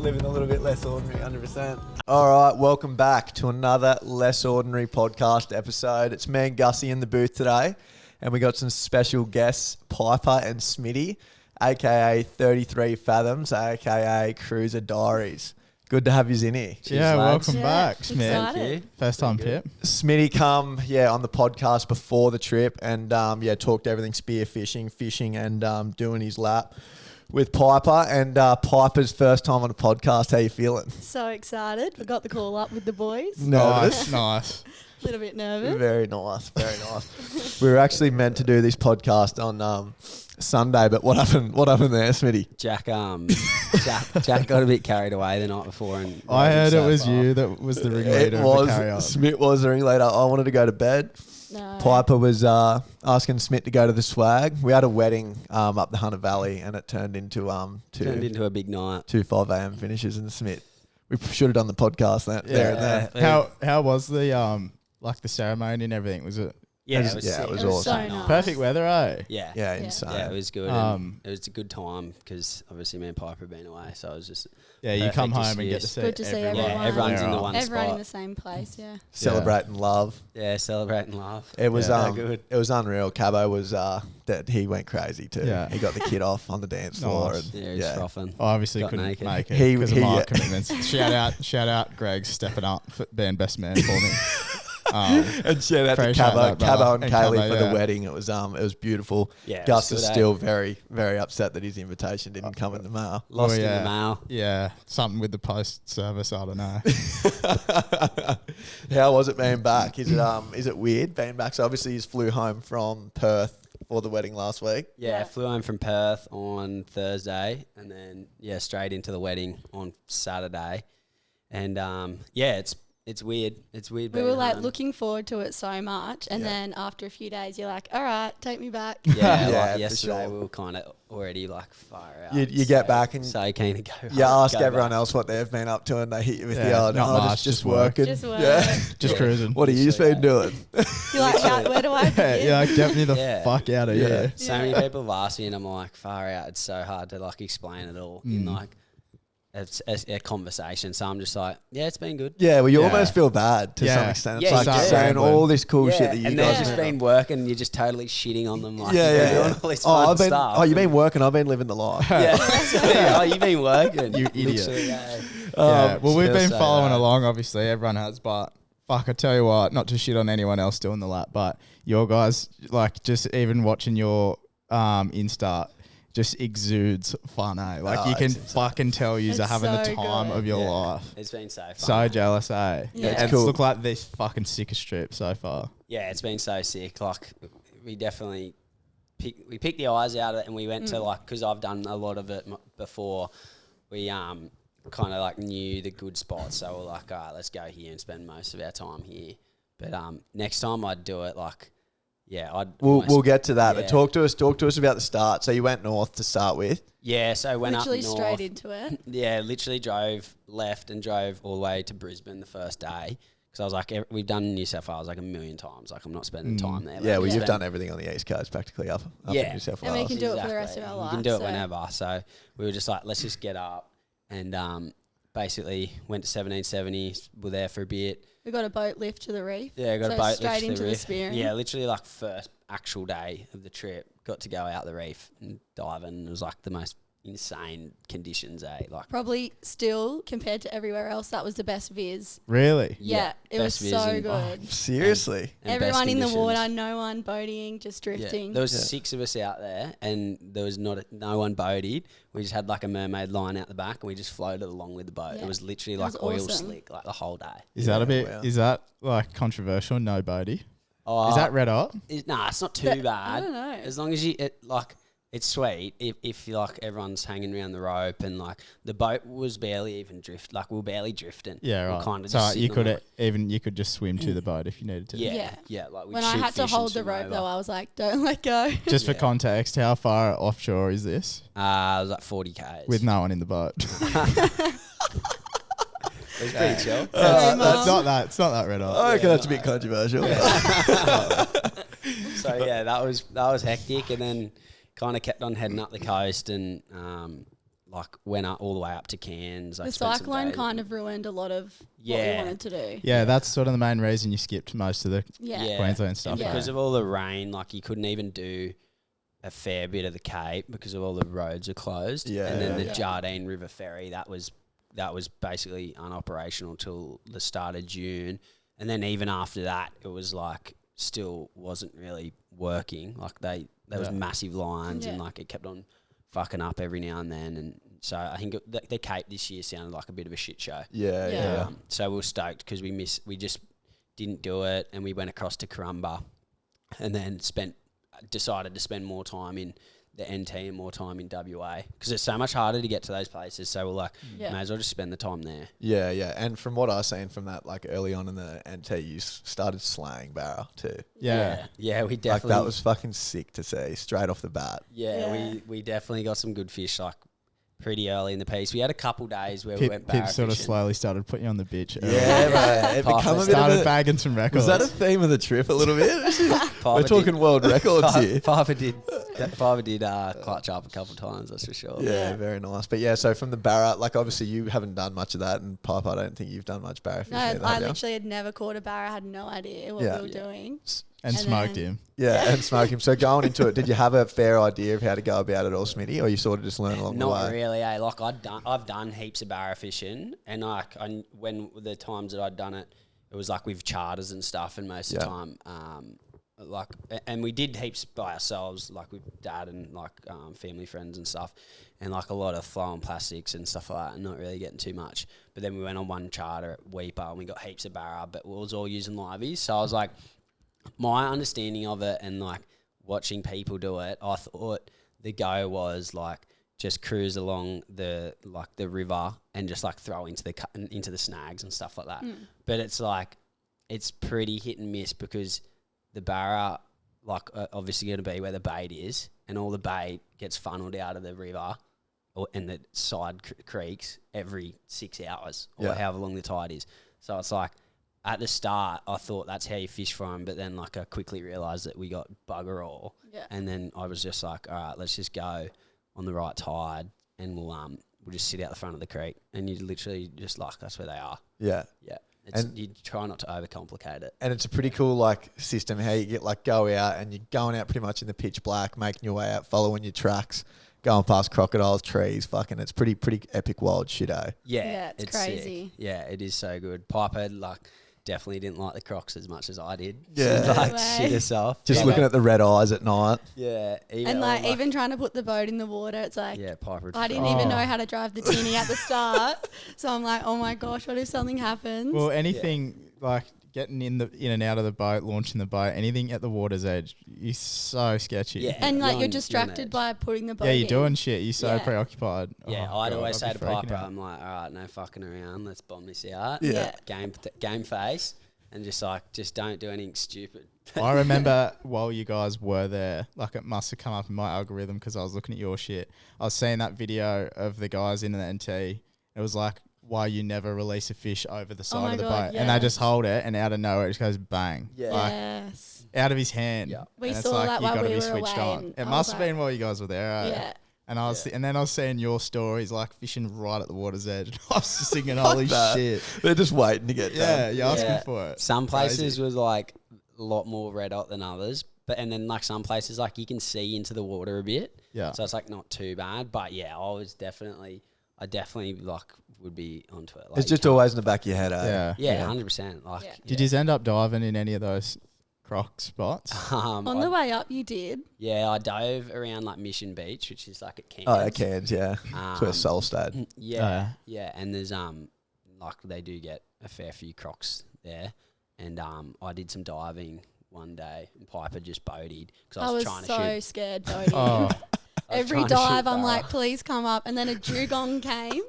living a little bit less ordinary, 100%. All right, welcome back to another Less Ordinary podcast episode. It's me and Gussie in the booth today, and we got some special guests, Piper and Smitty, aka 33 Fathoms, aka Cruiser Diaries. Good to have you in here. Cheers, lads. Welcome back, Smith. Smith. First time Pip. Smitty come, on the podcast before the trip and, talked everything spear fishing and doing his lap with Piper. And Piper's first time on a podcast. How you feeling? So excited. We got the call up with the boys. Nervous? Nice. A little bit nervous. Very nice. We were actually meant to do this podcast on Sunday, but what happened there, Smitty? Jack got a bit carried away the night before, and I heard it was you that was the ringleader of the carry-on. Smith was the ringleader. I wanted to go to bed. No. Piper was asking Smith to go to the swag. We had a wedding up the Hunter Valley, and it turned into a big night. 2 5 a.m. finishes in Smith. We should have done the podcast there and there. How was the the ceremony and everything? Was it? Yeah, it was awesome. So nice. Perfect weather, eh? Yeah, insane. Yeah, it was good. It was a good time because obviously me and Piper had been away, so it was just you come home and get to see good to see everyone. Yeah, everyone's in the one Everyone spot. in the same place. Yeah. Celebrating love. Yeah, celebrating love. It was good. It was unreal. Cabo was that he went crazy too. Yeah. He got the kid off on the dance floor. Nice. And, Yeah, he was frothing. I obviously Got couldn't naked. make it He- because of he- my yeah. commitments. Shout out, Greg stepping up, for being best man for me. And shout out to Appreciate Cabo that, brother. and And Kaylee Cabo, for the yeah. wedding. It was beautiful. Yeah, Gus it was is good, still very, very upset that his invitation didn't come in the mail. Lost in the mail. Yeah, something with the post service. I don't know. How was it being back? Is it weird being back? So obviously you flew home from Perth for the wedding last week. Yeah, flew home from Perth on Thursday, and then straight into the wedding on Saturday, and it's weird. It's weird. We were being home. looking forward to it so much, and then after a few days, you're like, "All right, take me back." Yeah, Yeah, for yesterday sure. we were kind of already far out. You get back and so keen to go. you ask go everyone back. else what they've been up to, and they hit you with Yeah, the not much, just just work. working. Just work. Yeah. Just cruising. What have you been doing? You're like, "Where do I begin?" Yeah, get me the Yeah. fuck out of Yeah. here. So many people have asked me, and I'm like, far out. It's so hard to explain it all in it's a conversation. So I'm just like, yeah, it's been good. Yeah, well, you Yeah. almost feel bad to Yeah. some extent. It's Yeah, like you just do. saying all this cool shit that you and guys they've have just been working, and you're just totally shitting on them. Like, Yeah, you've been yeah. doing all this fun stuff. Oh, you've been working. I've been living the life. Yeah. Oh, you've been working. You idiot. Literally, yeah. Yeah, well, we've still been so following bad. along, obviously. Everyone has, but fuck, I tell you what, not to shit on anyone else doing the lap, but your guys, just even watching your Insta, just exudes fun, eh? You can it's insane. fucking tell you're It's having the so time good. of your Yeah. life. It's been so fun. So jealous, eh? Yeah. It's It's cool. cool. Look like this fucking sickest trip so far. Yeah, it's been so sick. We definitely picked the eyes out of it, and we went to because I've done a lot of it before. We kind of knew the good spots, so we're like, all right, let's go here and spend most of our time here. But next time I'd do it We'll get to that. But Yeah. talk to us about the start. So you went north to start with. Yeah, so went Literally up north. straight into it. Yeah, literally drove left and drove all the way to Brisbane the first day. Because I was like, we've done New South Wales a million times. I'm not spending time there. Yeah, well, Yeah. you've done everything on the East Coast practically up in New South And we Wales. can do it for the rest of our life. You can do it so. whenever. So we were just like, let's just get up. And basically went to 1770, were there for a bit. We got a boat lift to the reef. Yeah, got so a boat straight lift to into the the reef. spearing. Yeah, literally first actual day of the trip, got to go out the reef and dive in. It was the most insane conditions, Probably still, compared to everywhere else, that was the best viz. Really? Yeah, it was best viz so and- good. Seriously. and best Everyone in the conditions. water, no one boating, just Yeah. drifting. There was 6 of us out there, and there was no one boated. We just had a mermaid line out the back, and we just floated along with the boat. Yeah. It was literally It was oil awesome. slick the whole day. Is that a bit, wow. is that controversial? No boaty? Oh, Is that red hot? Nah, it's not too But- bad. I don't know. As long as it's sweet if everyone's hanging around the rope, and the boat was barely even we were barely drifting. Yeah, We were right. kinda So just you sitting on could you could just swim to the boat if you needed to. Yeah, Yeah. we'd When I shoot had to fish and hold the swim rope, over. though, I was like, don't let go. Just for Yeah. context, how far offshore is this? It was 40 k's. With no one in the boat. It was pretty chill. That's not that. It's not that red hot. I reckon that's a bit controversial. So yeah, that was hectic, and then kind of kept on heading up the coast, and like went up all the way up to Cairns. The cyclone kind of ruined a lot of what we Yeah. wanted to do. Yeah, that's sort of the main reason you skipped most of the Yeah. Queensland stuff. And because right? of all the rain, like you couldn't even do a fair bit of the Cape because of all the roads are closed. Yeah, And then yeah, the yeah. Jardine River Ferry, that was basically unoperational till the start of June. And then even after that, it was like still wasn't really working. Like there was Yeah. massive lines and Yeah. like it kept on fucking up every now and then. And so I think the Cape this year sounded like a bit of a shit show. Yeah, Yeah. yeah. So we were stoked because we just didn't do it, and we went across to Karumba, and then decided to spend more time in the NT and more time in WA because it's so much harder to get to those places. So we're like, Yeah. may as well just spend the time there. Yeah, yeah. And from what I've seen from that, like early on in the NT, you started slaying Barra too. Yeah. Yeah, we Like definitely. that was fucking sick to see straight off the bat. Yeah, Yeah. we definitely got some good fish like pretty early in the piece. We had a couple days where we Pip, went barra Pip sort of fishing. slowly started putting you on the bitch. early. Yeah, man. It Papa become a bit of Started a, bagging some records. was that a theme of the trip a little bit? Papa We're did- talking world records here. Papa did clutch up a couple times, that's for sure. Yeah, Yeah. very nice. But yeah, so from the Barra, like obviously you haven't done much of that, and Pipe, I don't think you've done much Barra fishing No, either, I have you? literally had never caught a barra. I had no idea what Yeah. we were doing. and and smoked then- him. Yeah, and smoke him. So going into it, did you have a fair idea of how to go about it all, Smitty, or you sort of just learn along the Not way? really, eh? Like I've done heaps of barra fishing, and when the times that I'd done it, it was like with charters and stuff, and most of the Yeah. time, and we did heaps by ourselves, like with dad and like family friends and stuff, and like a lot of flowing plastics and stuff like that, and not really getting too much. But then we went on one charter at Weeper, and we got heaps of barra, but we was all using liveys, so I was like, my understanding of it and like watching people do it, I thought the go was like just cruise along the river and just like throw into the snags and stuff like that. But it's like it's pretty hit and miss because the barra like obviously going to be where the bait is, and all the bait gets funneled out of the river and the side creeks every 6 hours or Yeah. however long the tide is. So it's like, at the start, I thought that's how you fish for them, but then like I quickly realised that we got bugger all, Yeah. and then I was just like, all right, let's just go on the right tide, and we'll just sit out the front of the creek, and you literally just like that's where they are. Yeah. Yeah, And- you try not to overcomplicate it. And it's a pretty cool like system how you get like go out and you're going out pretty much in the pitch black, making your way out, following your tracks, going past crocodiles, trees, fucking it's pretty epic wild shit, eh? Yeah, it's sick. crazy. Yeah, it is so good. Piper like definitely didn't like the Crocs as much as I did. Yeah. She like No shit way. herself. Just Yeah. looking at the red eyes at night. Yeah, And like even trying to put the boat in the water, it's like yeah, Piper. I didn't even know how to drive the tinny at the start. So I'm like, oh my gosh, what if something happens? Well, anything like getting in and out of the boat, launching the boat, anything at the water's edge, you're so sketchy. Yeah. and like you're you're on distracted edge. by putting the boat Yeah, you're in. doing shit. You're so Yeah. preoccupied. Yeah, Oh, I'd God, always say I'd to be freaking Piper, out. I'm like, all right, no fucking around. Let's bomb this out. Yeah. Game face, and just don't do anything stupid. I remember while you guys were there, like it must have come up in my algorithm because I was looking at your shit. I was seeing that video of the guys in the NT. It was like, why you never release a fish over the side my of the God, boat. And they just yes. hold it and out of nowhere it just goes bang. Yeah. Like Yes. out of his hand. Yeah. We and saw it's like that you while gotta we be were switched away, on. and It I must was have been like- while you guys were there. Eh? Yeah. And I was, Yeah. and then I was seeing your stories, like fishing right at the water's edge. I was just thinking, holy that. shit! They're just waiting to get Yeah, done. you're asking Yeah. for it. Some places Crazy. was like a lot more red hot than others, but and then like some places like you can see into the water a bit, Yeah, so it's like not too bad. But yeah, I definitely like would be onto it. Like, It's you just can't- always in the back of your head, eh? yeah. yeah, 100%. Like, Yeah. Did you end up diving in any of those croc spots? On the way up, you did. Yeah, I dove around like Mission Beach, which is like at Cairns. Oh, it cans, yeah. That's where Soul stayed. Yeah, yeah, and there's like they do get a fair few crocs there, and I did some diving one day, and Piper just boated because I was trying to so shoot. scared boating. Oh, I was Every trying to shoot dive, I'm barra. like, please come up. And then a dugong came,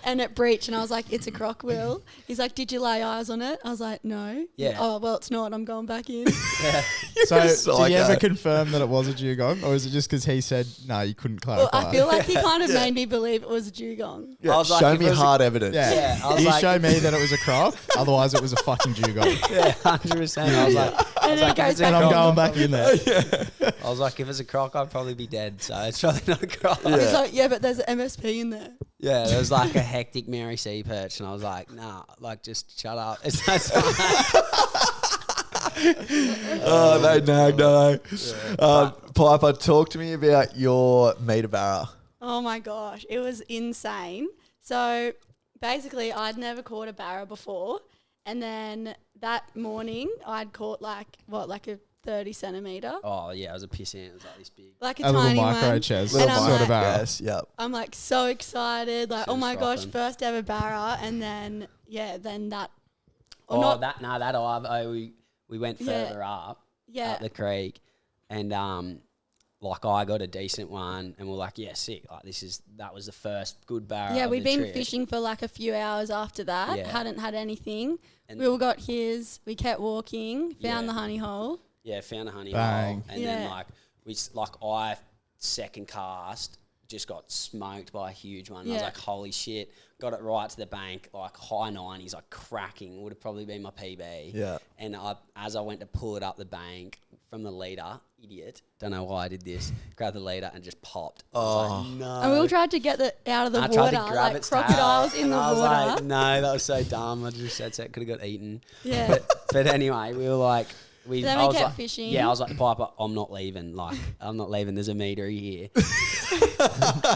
and it breached, and I was like, it's a croc, Will. He's like, did you lay eyes on it? I was like, no. Yeah. Oh, well, it's not. I'm going back in. Yeah. So, did you ever psycho. confirm that it was a dugong, or is it just because he said no? You couldn't Well, clarify. I feel like he kind of made me believe it was a dugong. Yeah, I was like, show if me it was a- hard evidence. Yeah, Yeah, I was you like- show me that it was a croc. Otherwise, it was a fucking dugong, Yeah, 100%. I was like, And then it if goes it's a back and I'm on. going back in there. I was like, if it's a croc, I'd probably be dead. So it's probably not a croc. Yeah. He's like, yeah, but there's an MSP in there. Yeah, there was like a hectic Mary sea perch, and I was like, nah, like just shut up. It's Oh, they nagged, don't they? Piper, talk to me about your meter barra. Oh my gosh, it was insane. So basically, I'd never caught a barra before, and then that morning, I'd caught like a 30 centimeter, Oh yeah, it was a piss ant. It was like this big. like a A little tiny micro one. chest And sort I'm of like- barrel. Yes, yep. I'm like so excited, like She oh was my gosh, frothing. first ever barra, and then that. Or Oh, not, that Ivo, we went Yeah. further up the creek, and like I got a decent one, and we're like, yeah, sick. Like that was the first good barra. Yeah, of we'd the been trip. fishing for like a few hours after that. Yeah. Hadn't had anything. And- We all got his. We kept walking. Found Yeah. the honey hole. Yeah, found a honey Bang. hole, and then Yeah. like I second cast just got smoked by a huge one. And I was Yeah. like, holy shit! Got it right to the bank, like high 90s, like cracking. Would have probably been my PB. Yeah. And as I went to pull it up the bank from the leader, idiot, don't know why I did this. Grabbed the leader and just popped. I was like, no. And we all tried to get out of the I water, tried to grab like its crocodiles tail, in the and I was water. like, no, that was so dumb. I just said that could have got eaten. Yeah. But anyway, we were like, Then I we was kept like, fishing. Yeah, I was like, Piper, I'm not leaving. Like, I'm not leaving. There's a meter here.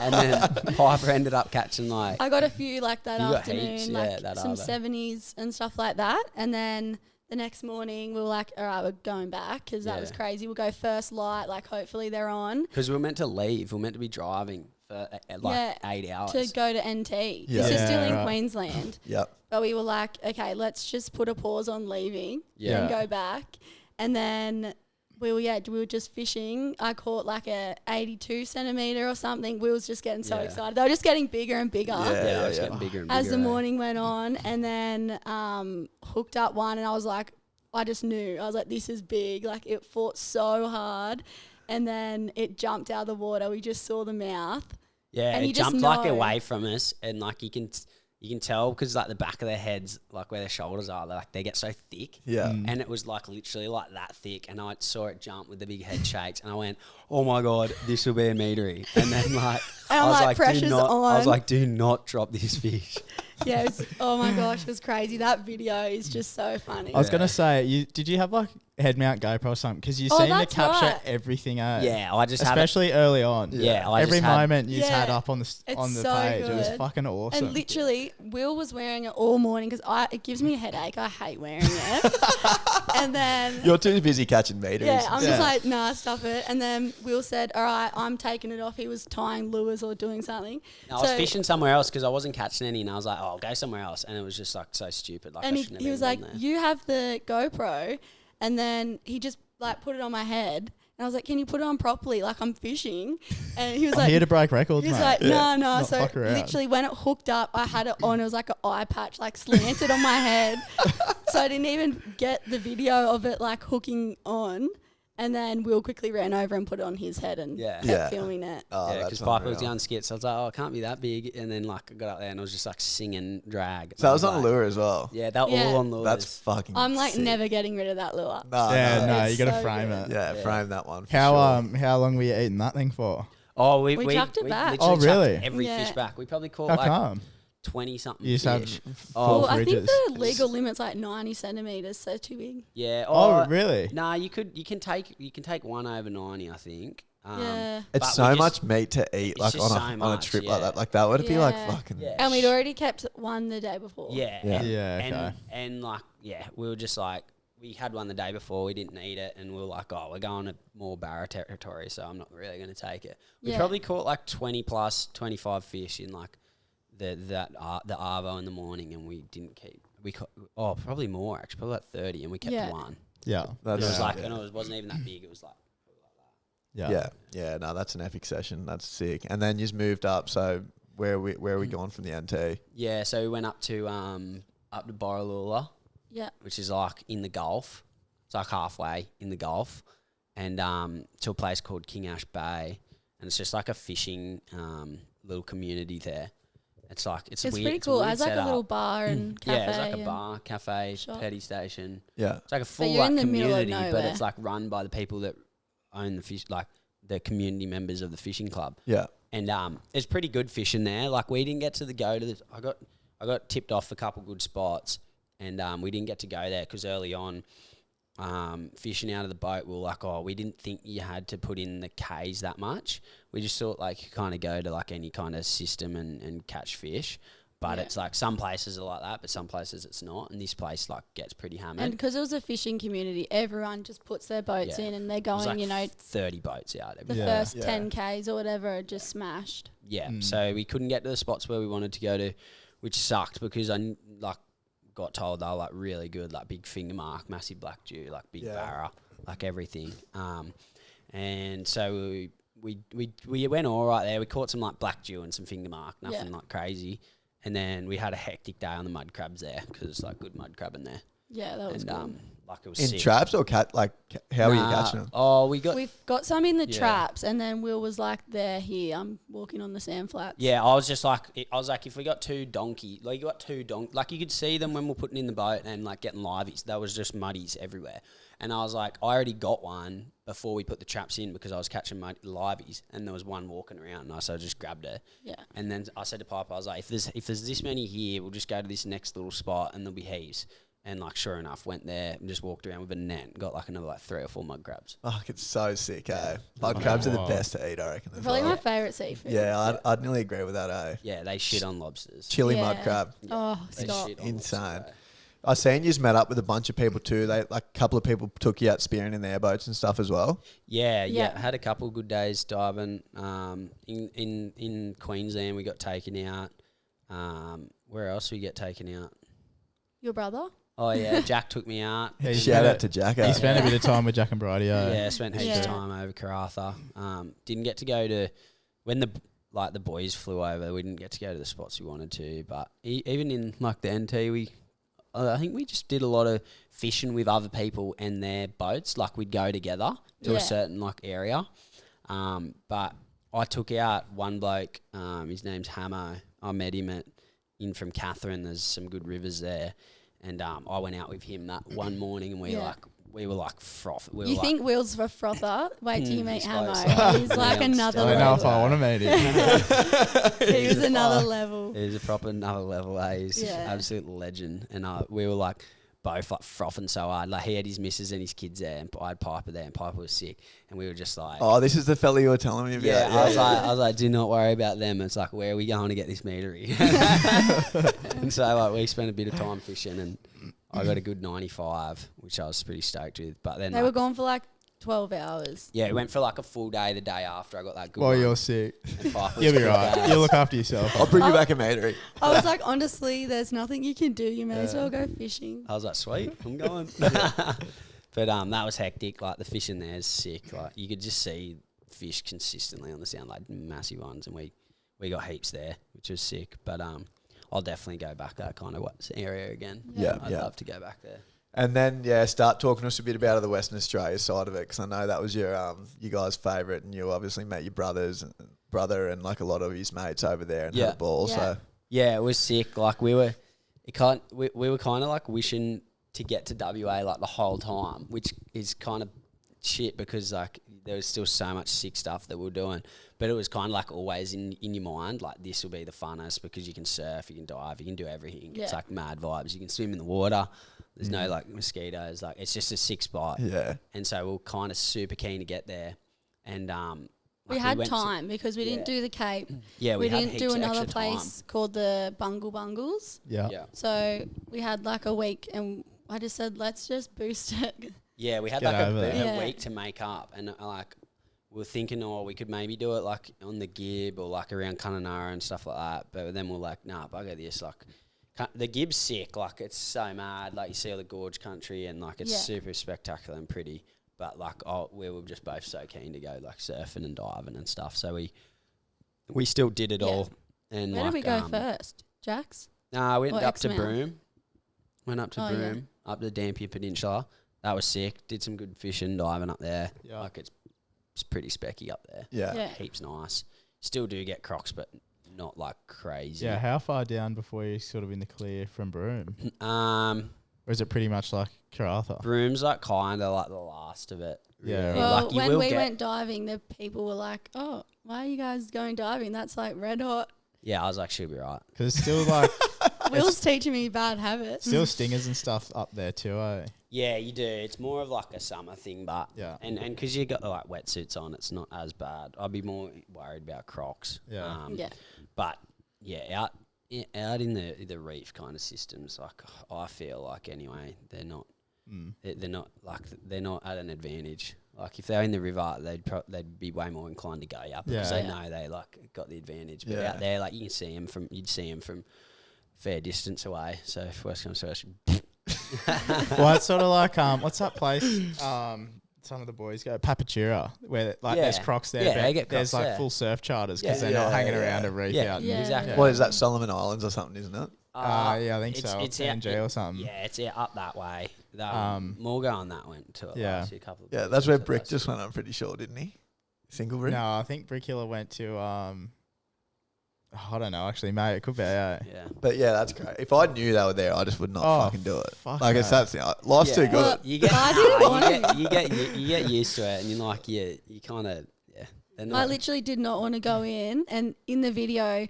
And then Piper ended up catching like, I got a few like that You got afternoon, heaps, like yeah, that some other. 70s and stuff like that. And then the next morning we were like, all right, we're going back because that was Yeah. crazy. We'll go first light, like hopefully they're on because we were meant to leave. We were meant to be driving for like Yeah, 8 hours. to go to NT. Yeah. This is Yeah, still in right. Queensland. Yep. But we were like, okay, let's just put a pause on leaving Yeah. and go back. And then we were just fishing. I caught like a 82 centimeter or something. We was just getting so Yeah. excited. They were just getting bigger and bigger. Yeah, it was yeah. getting bigger and bigger. As the eh? morning went on, and then hooked up one, and I was like, I just knew. I was like, this is big. Like it fought so hard, and then it jumped out of the water. We just saw the mouth. Yeah, And it you just jumped like know. away from us, and like you can tell because like the back of their heads, like where their shoulders are, they get so thick. Yeah. And it was like literally like that thick, and I saw it jump with the big head shakes, and I went, "Oh my god, this will be a meatery!" And then like And I I'm was like, like, pressure's "Do not!" I was on. like, "Do not drop this fish." Yeah, it was, oh my gosh, it was crazy. That video is just so funny. I was gonna say, did you have like head mount GoPro or something? Because you Oh, seem to that's capture right. everything. Yeah, I just had it. especially early on. Yeah, I every just had- moment you Yeah, had up on the it's on the so page, it was good. fucking awesome. And literally, Will was wearing it all morning because it gives me a headache. I hate wearing it. And then You're too busy catching meters. yeah, I'm Yeah. just like, nah, stuff it. And then Will said, all right, I'm taking it off. He was tying lures or doing something. I was fishing somewhere else because I wasn't catching any, and I was like, "Oh, I'll go somewhere else," and it was just like so stupid. Like And I shouldn't he have was even like, gone there. you have the GoPro. And then he just like put it on my head. And I was like, can you put it on properly? Like I'm fishing. And he was I'm like, here to break records, he was mate. like, no. Not So fuck around. literally when it hooked up, I had it on. It was like an eye patch, like slanted on my head. So I didn't even get the video of it like hooking on. And then Will quickly ran over and put it on his head and Yeah. kept Yeah. filming it. Oh, Yeah, that's because Piper was unreal. the unskit, so I was like, "Oh, it can't be that big." And then like I got up there and it was just like singing drag. So that was on a like, lure as well. Yeah, they were Yeah. all on lures. That's fucking I'm like sick. never getting rid of that lure. No, Yeah, no, It's you got to so frame good. it. Yeah, Yeah. frame that one. For How sure. how long were you eating that thing for? Oh, we chucked it back. literally Oh, chucked really? Every Yeah. fish back. We probably caught How like come? 20 something You just have fish. full Oh, Well, I think fridges. the legal limit's like 90 centimeters, so too big. Yeah. Oh, really? Nah, you can take one over 90, I think. Yeah. It's but so we just- much meat to eat, it's like just on so a much, trip like yeah. that. Like that would it be like Yeah. fucking? Yeah. And we'd already kept one the day before. Yeah. Yeah. And, Yeah, okay. and like, yeah, we were just like, we had one the day before, we didn't eat it, and we were like, oh, we're going to more barra territory, so I'm not really going to take it. We Yeah. probably caught like 20 plus, 25 fish in like the Arvo in the morning, and we didn't keep. We caught, probably more actually, probably like 30, and we kept Yeah. one. Yeah. That's It was Yeah. like, and it wasn't even that big. It was like, Yeah. Yeah, yeah. No, that's an epic session. That's sick. And then you just moved up. So where are we going from the NT? Yeah, so we went up to Barra, Yeah. which is like in the Gulf. It's like halfway in the Gulf, and to a place called King Ash Bay, and it's just like a fishing little community there. It's like it's weird. pretty It's a cool. It weird has like a little setup. bar and cafe. Yeah, it's like a and- bar, cafe, shop. petty station. Yeah. It's like a full you're like in the middle of community, but nowhere. it's like run by the people that own the fish, like the community members of the fishing club. Yeah. And it's pretty good fishing there. Like we didn't get to go to the. I got tipped off a couple good spots, and we didn't get to go there because early on, fishing out of the boat, we were like, oh, we didn't think you had to put in the K's that much. We just thought like you kind of go to like any kind of system and catch fish. But Yeah. it's like some places are like that, but some places it's not. And this place like gets pretty hammered. And because it was a fishing community, everyone just puts their boats Yeah. in and they're It was going, like 30 boats out. the Every Yeah. first Yeah. 10Ks or whatever are just smashed. Yeah, Mm. so we couldn't get to the spots where we wanted to go to, which sucked because I like got told they were like really good, like big finger mark, massive black dew, like big Yeah. barra, like everything. And so we went all right there. We caught some like black dew and some finger mark, nothing Yeah. like crazy. And then we had a hectic day on the mud crabs there because it's like good mud crab in there. Yeah, that was And good. like it was In sick. traps or how are you Nah, catching them? Oh, we got We've got some in the Yeah. traps, and then Will was like, "They're here. I'm walking on the sand flats." Yeah, I was like, if we got two donkey, like like you could see them when we're putting in the boat and like getting liveys. There was just muddies everywhere, and I was like, I already got one before we put the traps in because I was catching liveys, and there was one walking around, and so I just grabbed her. Yeah. And then I said to Piper, I was like, if there's this many here, we'll just go to this next little spot, and there'll be heaps. And like sure enough, went there and just walked around with a net and got like another like 3 or 4 mud crabs. Oh, it's so sick, eh? Mud crabs are the Wow. best to eat, I reckon. as Probably well. my favourite seafood. Yeah, I'd nearly agree with that, eh? Yeah, they shit on lobsters. Chili Yeah. mud crab. Oh, They stop. shit on Insane. lobsters, I seen you met up with a bunch of people too. They like a couple of people took you out spearing in their boats and stuff as well. Yeah, Yeah. had a couple of good days diving. In Queensland, we got taken out. Where else we get taken out? Your brother? Oh yeah, Jack took me out. Yeah, Shout out to Jack. He spent a bit of time with Jack and Bridie. Yeah, spent heaps Yeah. of time over Karratha. Didn't get to go to when the boys flew over. We didn't get to go to the spots we wanted to. But even in like the NT, I think we just did a lot of fishing with other people and their boats. Like we'd go together to Yeah. a certain like area. But I took out one bloke. His name's Hamo. I met him in from Catherine. There's some good rivers there, and I went out with him that one morning, and we Yeah. were like froth. We You were think Will's a frother? Wait till you meet he's Hamo. close. He's like Yeah, I'm another I don't know if level. I want to meet him. He was another level. He's a proper another level. He's Yeah. absolute legend, and we were like both like frothing so hard. Like he had his missus and his kids there, and I had Piper there, and Piper was sick, and we were just like, Oh, this is the fella you were telling me about. yeah. I was like, do not worry about them. It's like, where are we going to get this meatery? And so like we spent a bit of time fishing, and I got a good 95, which I was pretty stoked with. But then They were gone for like 12 hours. yeah, we went for like a full day the day after I got that good Well, one. you're sick. And Piper was You'll be good right. as. You'll look after yourself. I'll bring you back a matery. I was like, honestly, there's nothing you can do. You may as well go fishing. I was like, sweet, I'm going. But that was hectic. Like the fishing there is sick. Like you could just see fish consistently on the sound, like massive ones, and we got heaps there, which was sick. But I'll definitely go back that kind of area again. Yeah, I'd yeah. love to go back there. And then start talking to us a bit about the Western Australia side of it, because I know that was your you guys' favourite, and you obviously met your brother and like a lot of his mates over there and had a ball. Yeah. So Yeah, it was sick. Like we were kind of like wishing to get to WA like the whole time, which is kind of shit because like there was still so much sick stuff that we were doing. But it was kind of like always in your mind, like this will be the funnest because you can surf, you can dive, you can do everything. It's Yeah. like mad vibes. You can swim in the water. There's no like mosquitoes. Like it's just a sick spot. yeah, And so we were kind of super keen to get there. And We like, had went to- time because we didn't Yeah. do the Cape. yeah, We had didn't do heaps another extra time. place called the Bungle Bungles. Yeah. Yeah. So we had like a week, and I just said, let's just boost it. Yeah, we had Get like over there. Yeah. a week to make up, and like we were thinking, oh, we could maybe do it like on the Gib or like around Kununurra and stuff like that. But then we're like, nah, bugger this. Like the Gib's sick, like it's so mad. Like you see all the gorge country, and like it's Yeah. super spectacular and pretty. But like we were just both so keen to go like surfing and diving and stuff. So we still did it Yeah. all. And Where like, did we go first? Jack's? Nah, we went Or up to Exmouth? Broome. Went up to Oh, yeah. Broome, up the Dampier Peninsula. That was sick. Did some good fishing, diving up there. Yeah. Like it's pretty specky up there. Yeah. Yeah. Heaps nice. Still do get crocs, but not like crazy. Yeah, how far down before you're sort of in the clear from Broome? Or is it pretty much like Karratha? Broome's like kind of like the last of it. Yeah, really. Well, Like you when will we get. went diving, the people were like, "Oh, why are you guys going diving? That's like red hot." Yeah, I was like, she'll be right. Because it's still like Will's teaching me bad habits. still stingers and stuff up there too, eh? Yeah, you do. It's more of like a summer thing, but Yeah. and because you got the like wetsuits on, it's not as bad. I'd be more worried about Crocs. Yeah. Yeah. But yeah, out in the reef kind of systems, like I feel like anyway, they're not they're not at an advantage. Like if they're in the river, they'd be way more inclined to go up because Yeah. they know they like got the advantage. But Yeah. out there, like you'd see them from fair distance away. So if worst comes to worst, Well, it's sort of like what's that place? Some of the boys go Papachura, where like there's Yeah. crocs there. Yeah, but they get there's crocs, like yeah. full surf charters because Yeah. they're not Yeah, hanging yeah. around a reef Yeah. out. Yeah. exactly. What is that, Solomon Islands or something, isn't it? Yeah, I think it's- so. It's PNG out, or something. Yeah, it's out up that way. Morgan that went to it Yeah. last year, couple of Yeah, weeks that's where ago, Brick last just year. went, I'm pretty sure, didn't he? Single Brick? No, I think Brickilla went to I don't know actually, mate. It could be. Yeah. But yeah, that's great. If I knew they were there, I just would not Oh, fucking do it. fuck Like it's no. life's too Yeah. good. Well, You get, I didn't nah, want you get used to it, and you're like, you kind of, yeah. They're I not, literally did not want to go in, and in the video,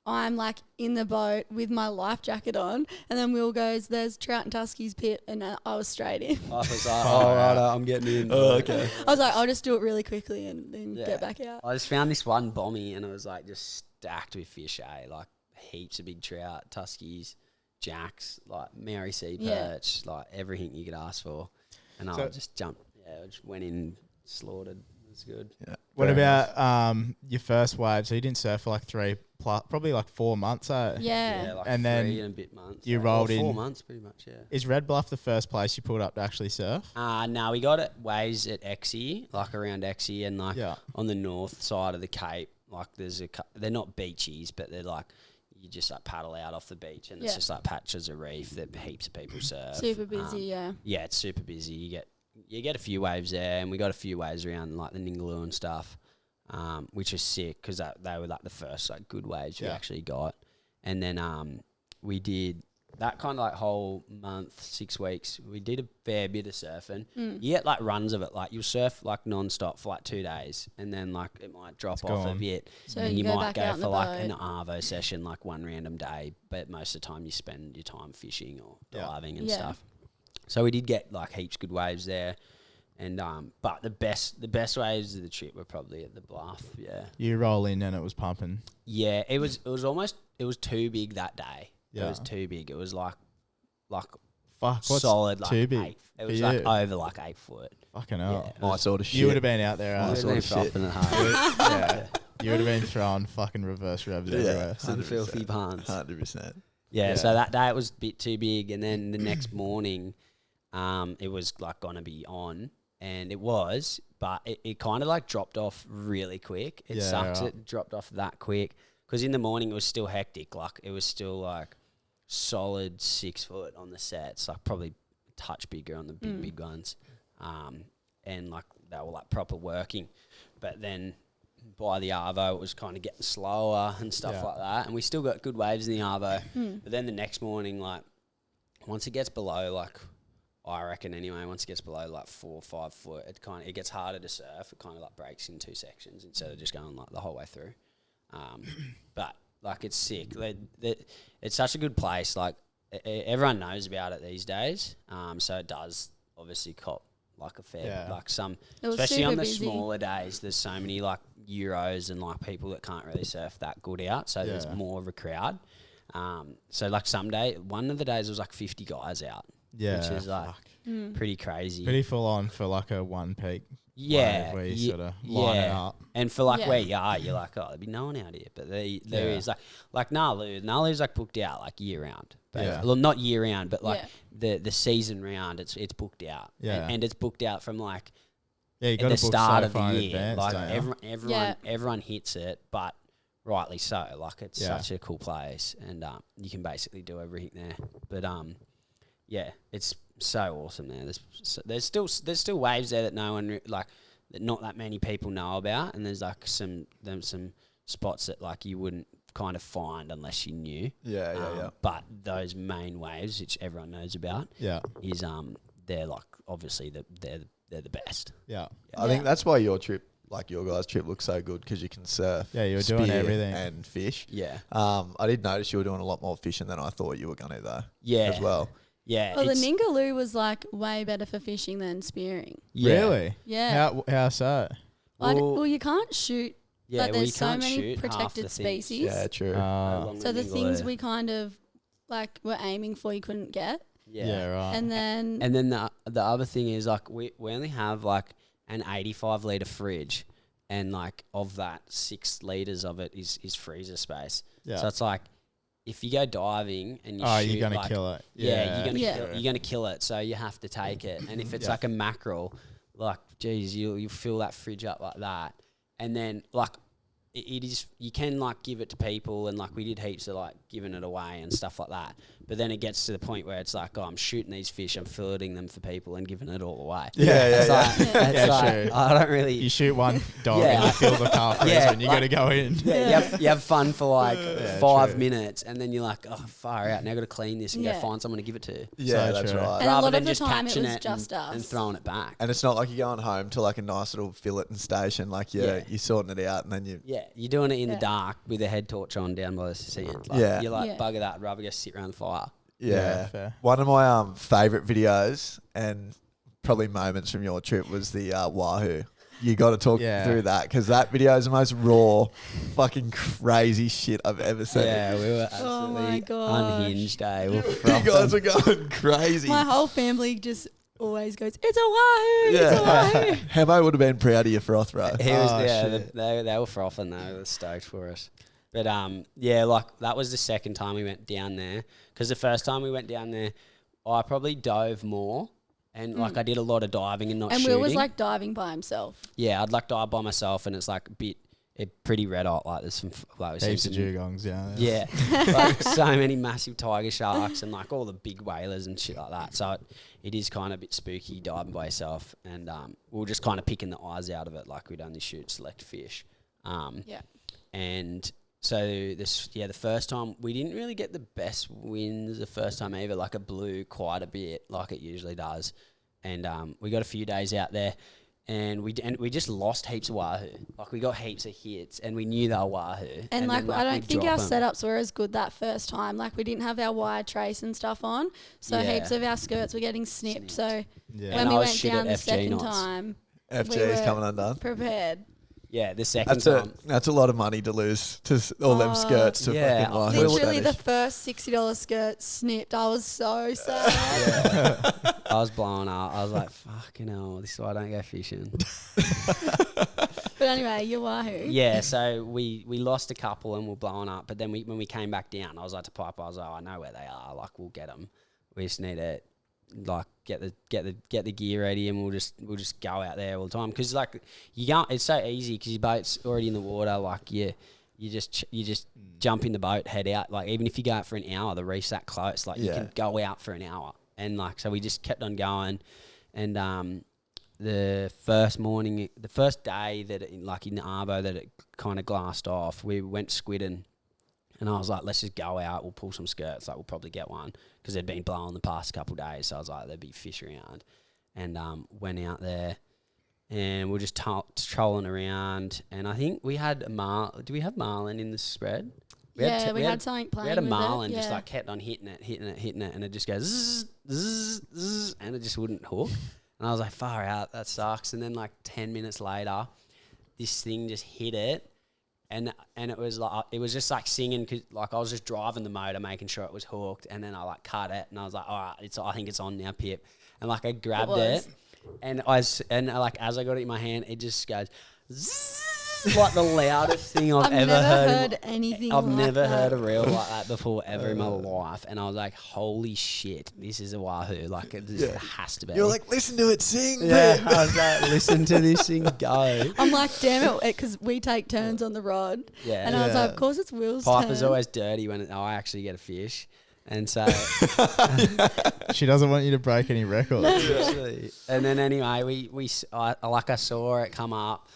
I'm like in the boat with my life jacket on, and then Will goes, "There's Trout and Tuskie's pit," and I was straight in. I was like, oh, right, I'm getting in. Oh, okay. I was like, "I'll just do it really quickly and then Yeah. get back out." I just found this one bommy, and it was like just stacked with fish, like heaps of big trout, tuskies, jacks, like Mary sea Yeah. perch, like everything you could ask for. And So- I just jumped, I just went in, slaughtered. It was good. Yeah. What Fair enough. about your first wave? So you didn't surf for like probably like 4 months. Yeah. like And then 3 and a bit months. you or rolled 4 in- months, pretty much, yeah. Is Red Bluff the first place you pulled up to actually surf? No, we got it waves at Exie, like around Exie, and like Yeah. on the north side of the Cape. Like they're not beachies, but they're like you just like paddle out off the beach, and it's Yeah. just like patches of reef that heaps of people surf. Super busy, yeah. Yeah, it's super busy. You get a few waves there, and we got a few waves around like the Ningaloo and stuff, which is sick because they were like the first like good waves we Yeah. actually got, and then we did that kind of like whole month, 6 weeks. We did a fair bit of surfing. You get like runs of it, like you'll surf like non-stop for like 2 days, and then like it might drop It's off a gone. bit, So and you you go might back go out on for the like an boat. arvo session like one random day, but most of the time you spend your time fishing or Yeah. diving and Yeah. stuff. So we did get like heaps good waves there, and but the best waves of the trip were probably at the Bluff. Yeah, You roll in and it was pumping. yeah. It was too big that day. Yeah. It was too big. It was like Fuck, what's solid like too big 8. It for was you? like over like 8 foot. Fucking hell. Yeah. My sort of shit. You would have been out there. Nice eh? sort of shit. Frothing it hard. Yeah. You would have been throwing fucking reverse revs everywhere. Some filthy puns. 100%. Yeah, Yeah. so that day it was a bit too big, and then the next morning, it was like gonna be on, and it was, but it kind of like dropped off really quick. It Yeah, sucks. right. It dropped off that quick because in the morning it was still hectic. Like it was still like solid 6 foot on the sets, like probably a touch bigger on the big ones, and like they were like proper working, but then. By the Arvo, it was kind of getting slower and stuff Yeah. like that. And we still got good waves in the Arvo. But then the next morning, like, once it gets below, like, I reckon anyway, once it gets below, like, 4 or 5 foot, it gets harder to surf. It kind of, like, breaks in 2 sections instead of just going, like, the whole way through. But, like, it's sick. It's such a good place. Like, everyone knows about it these days. So it does obviously cop, like, a fair, Yeah. like, some... It was Especially on super the busy. smaller days, there's so many like Euros and like people that can't really surf that good out, so there's Yeah. more of a crowd. So like one of the days was like 50 guys out, Yeah. which is like fuck. pretty crazy. Pretty full on for like a one peak. Yeah, wave where you ye- sort of line it yeah. up. And for like Yeah. where you are, you're like, oh, there'd be no one out here. But there Yeah. is like Nalu's like booked out like year round. Yeah. Well, not year round, but like Yeah. the season round, it's booked out. Yeah. And it's booked out from like Yeah, you at got the to book start so of the far in year. advance, Like don't you? everyone Yeah. everyone hits it, but rightly so. Like it's Yeah. such a cool place, and you can basically do everything there. But yeah, it's so awesome there. There's still waves there that no one that not that many people know about, and there's like some spots that like you wouldn't kind of find unless you knew. Yeah. But those main waves, which everyone knows about, is they're like obviously they're the best. Yeah. I think that's why your guys' trip looks so good because you can surf. Yeah, you were doing spear, everything. and fish. Yeah. I did notice you were doing a lot more fishing than I thought you were going to though. Yeah. As well. Yeah. Well, the Ningaloo was like way better for fishing than spearing. Yeah. Really? Yeah. How so? Well, You can't shoot, yeah, but well, there's you so can't many shoot half the protected things. species. Yeah, true. Along So the things Ningaloo. we kind of like were aiming for, you couldn't get. Yeah, right. And then And then the other thing is like we only have like an 85 litre fridge, and like of that 6 litres of it is freezer space. Yeah. So it's like if you go diving and you Oh, shoot, you're gonna like, kill it. Yeah, Yeah. you're gonna kill it. So you have to take it. And if it's Yeah. like a mackerel, like geez, you fill that fridge up like that, and then like it is you can like give it to people, and like we did heaps of like giving it away and stuff like that. But then it gets to the point where it's like, oh, I'm shooting these fish, I'm filleting them for people and giving it all away. Yeah. It's like, it's Yeah, like, true. I don't really. You shoot one dog Yeah. and you fill the car freezer Yeah, and you like- got to go in. Yeah, you have fun for like Yeah, 5 true. minutes, and then you're like, oh, far out. Now I got to clean this and Yeah. go find someone to give it to. Yeah, So that's true. right. And a Rather lot than of the just time it catching was it just and us. throwing it back. And it's not like you're going home to like a nice little filleting station. Like you're sorting it out and then you. Yeah, you're doing it in the Yeah. dark with a head torch on down by the sand. Like, Yeah. You're like, Yeah. bugger that. I'd rather go sit around the fire. Yeah. Fair. One of my favorite videos and probably moments from your trip was the wahoo. You got to talk Yeah. through that because that video is the most raw, fucking crazy shit I've ever seen. Yeah, we were Oh my absolutely gosh. unhinged, eh? We were You frothing. guys are going crazy. my whole family just always goes, "It's a wahoo! It's a wahoo!" Hemo would have been proud of your froth, bro. He was, Oh, yeah, shit. they were frothing. They were stoked for us. But yeah, like that was the second time we went down there. Because the first time we went down there, I probably dove more, and like I did a lot of diving and not And shooting. Will was like diving by himself. yeah, I'd like dive by myself, and it's like pretty red hot. Like there's some like we've Heaps of seen dugongs, yeah. Yeah, like so many massive tiger sharks and like all the big whalers and shit like that. So it is kind of a bit spooky diving by yourself, and we were just kind of picking the eyes out of it, like we'd only shoot select fish. Yeah. And so the first time we didn't really get the best wins the first time either. Like it blew quite a bit, like it usually does, and we got a few days out there. And we just lost heaps of wahoo. Like we got heaps of hits, and we knew they were wahoo. And like, then, I don't we'd think drop our 'em. setups were as good that first time. Like we didn't have our wire trace and stuff on, so Yeah. heaps of our skirts were getting snipped. So Yeah. when And we I was went shit down at the FG second knots. time, FG we is were coming undone. prepared. Yeah, the second That's time. that's a lot of money to lose to all them skirts to yeah. fucking wahoo. Literally, the Spanish. first $60 skirt snipped. I was so sad. I was blowing up. I was like, fucking hell, this is why I don't go fishing. But anyway, your wahoo. Yeah, so we lost a couple and we're blowing up. But then when we came back down, I was like to Piper, I was like, I know where they are. Like, we'll get them. We just need to like get the gear ready, and we'll just go out there all the time. Because like you can't, it's so easy because your boat's already in the water. Like you just jump in the boat, head out. Like even if you go out for an hour, the reef's that close. Like you Yeah. can go out for an hour, and like so we just kept on going, and the first morning, the first day that it, like in the arvo that it kind of glassed off, we went squidding. And I was like, let's just go out. We'll pull some skirts. Like, we'll probably get one because they'd been blowing the past couple of days. So I was like, there'd be fish around. And went out there and we're just trolling around. And I think we had do we have marlin in the spread? We had something playing. We had a with marlin it. just yeah. like kept on hitting it. And it just goes zzz, zzz, zzz, and it just wouldn't hook. And I was like, far out, that sucks. And then like 10 minutes later, this thing just hit it. And it was just like singing, cause like I was just driving the motor, making sure it was hooked, and then I like cut it, and I was like, all right, I think it's on now, Pip. And like I grabbed it, and like as I got it in my hand, it just goes, zzz, It's like the loudest thing I've ever never heard. heard anything I've like never that. heard a reel like that before ever in my life, and I was like, "Holy shit, this is a wahoo! Like it just has to be." You're like, listen to it sing. yeah, babe." I was like, "Listen to this thing go." I'm like, damn it, because we take turns on the rod. Yeah, And I was Yeah. like, of course it's Will's Piper's turn. always dirty when I actually get a fish, and so She doesn't want you to break any records. literally. And then anyway, I saw it come up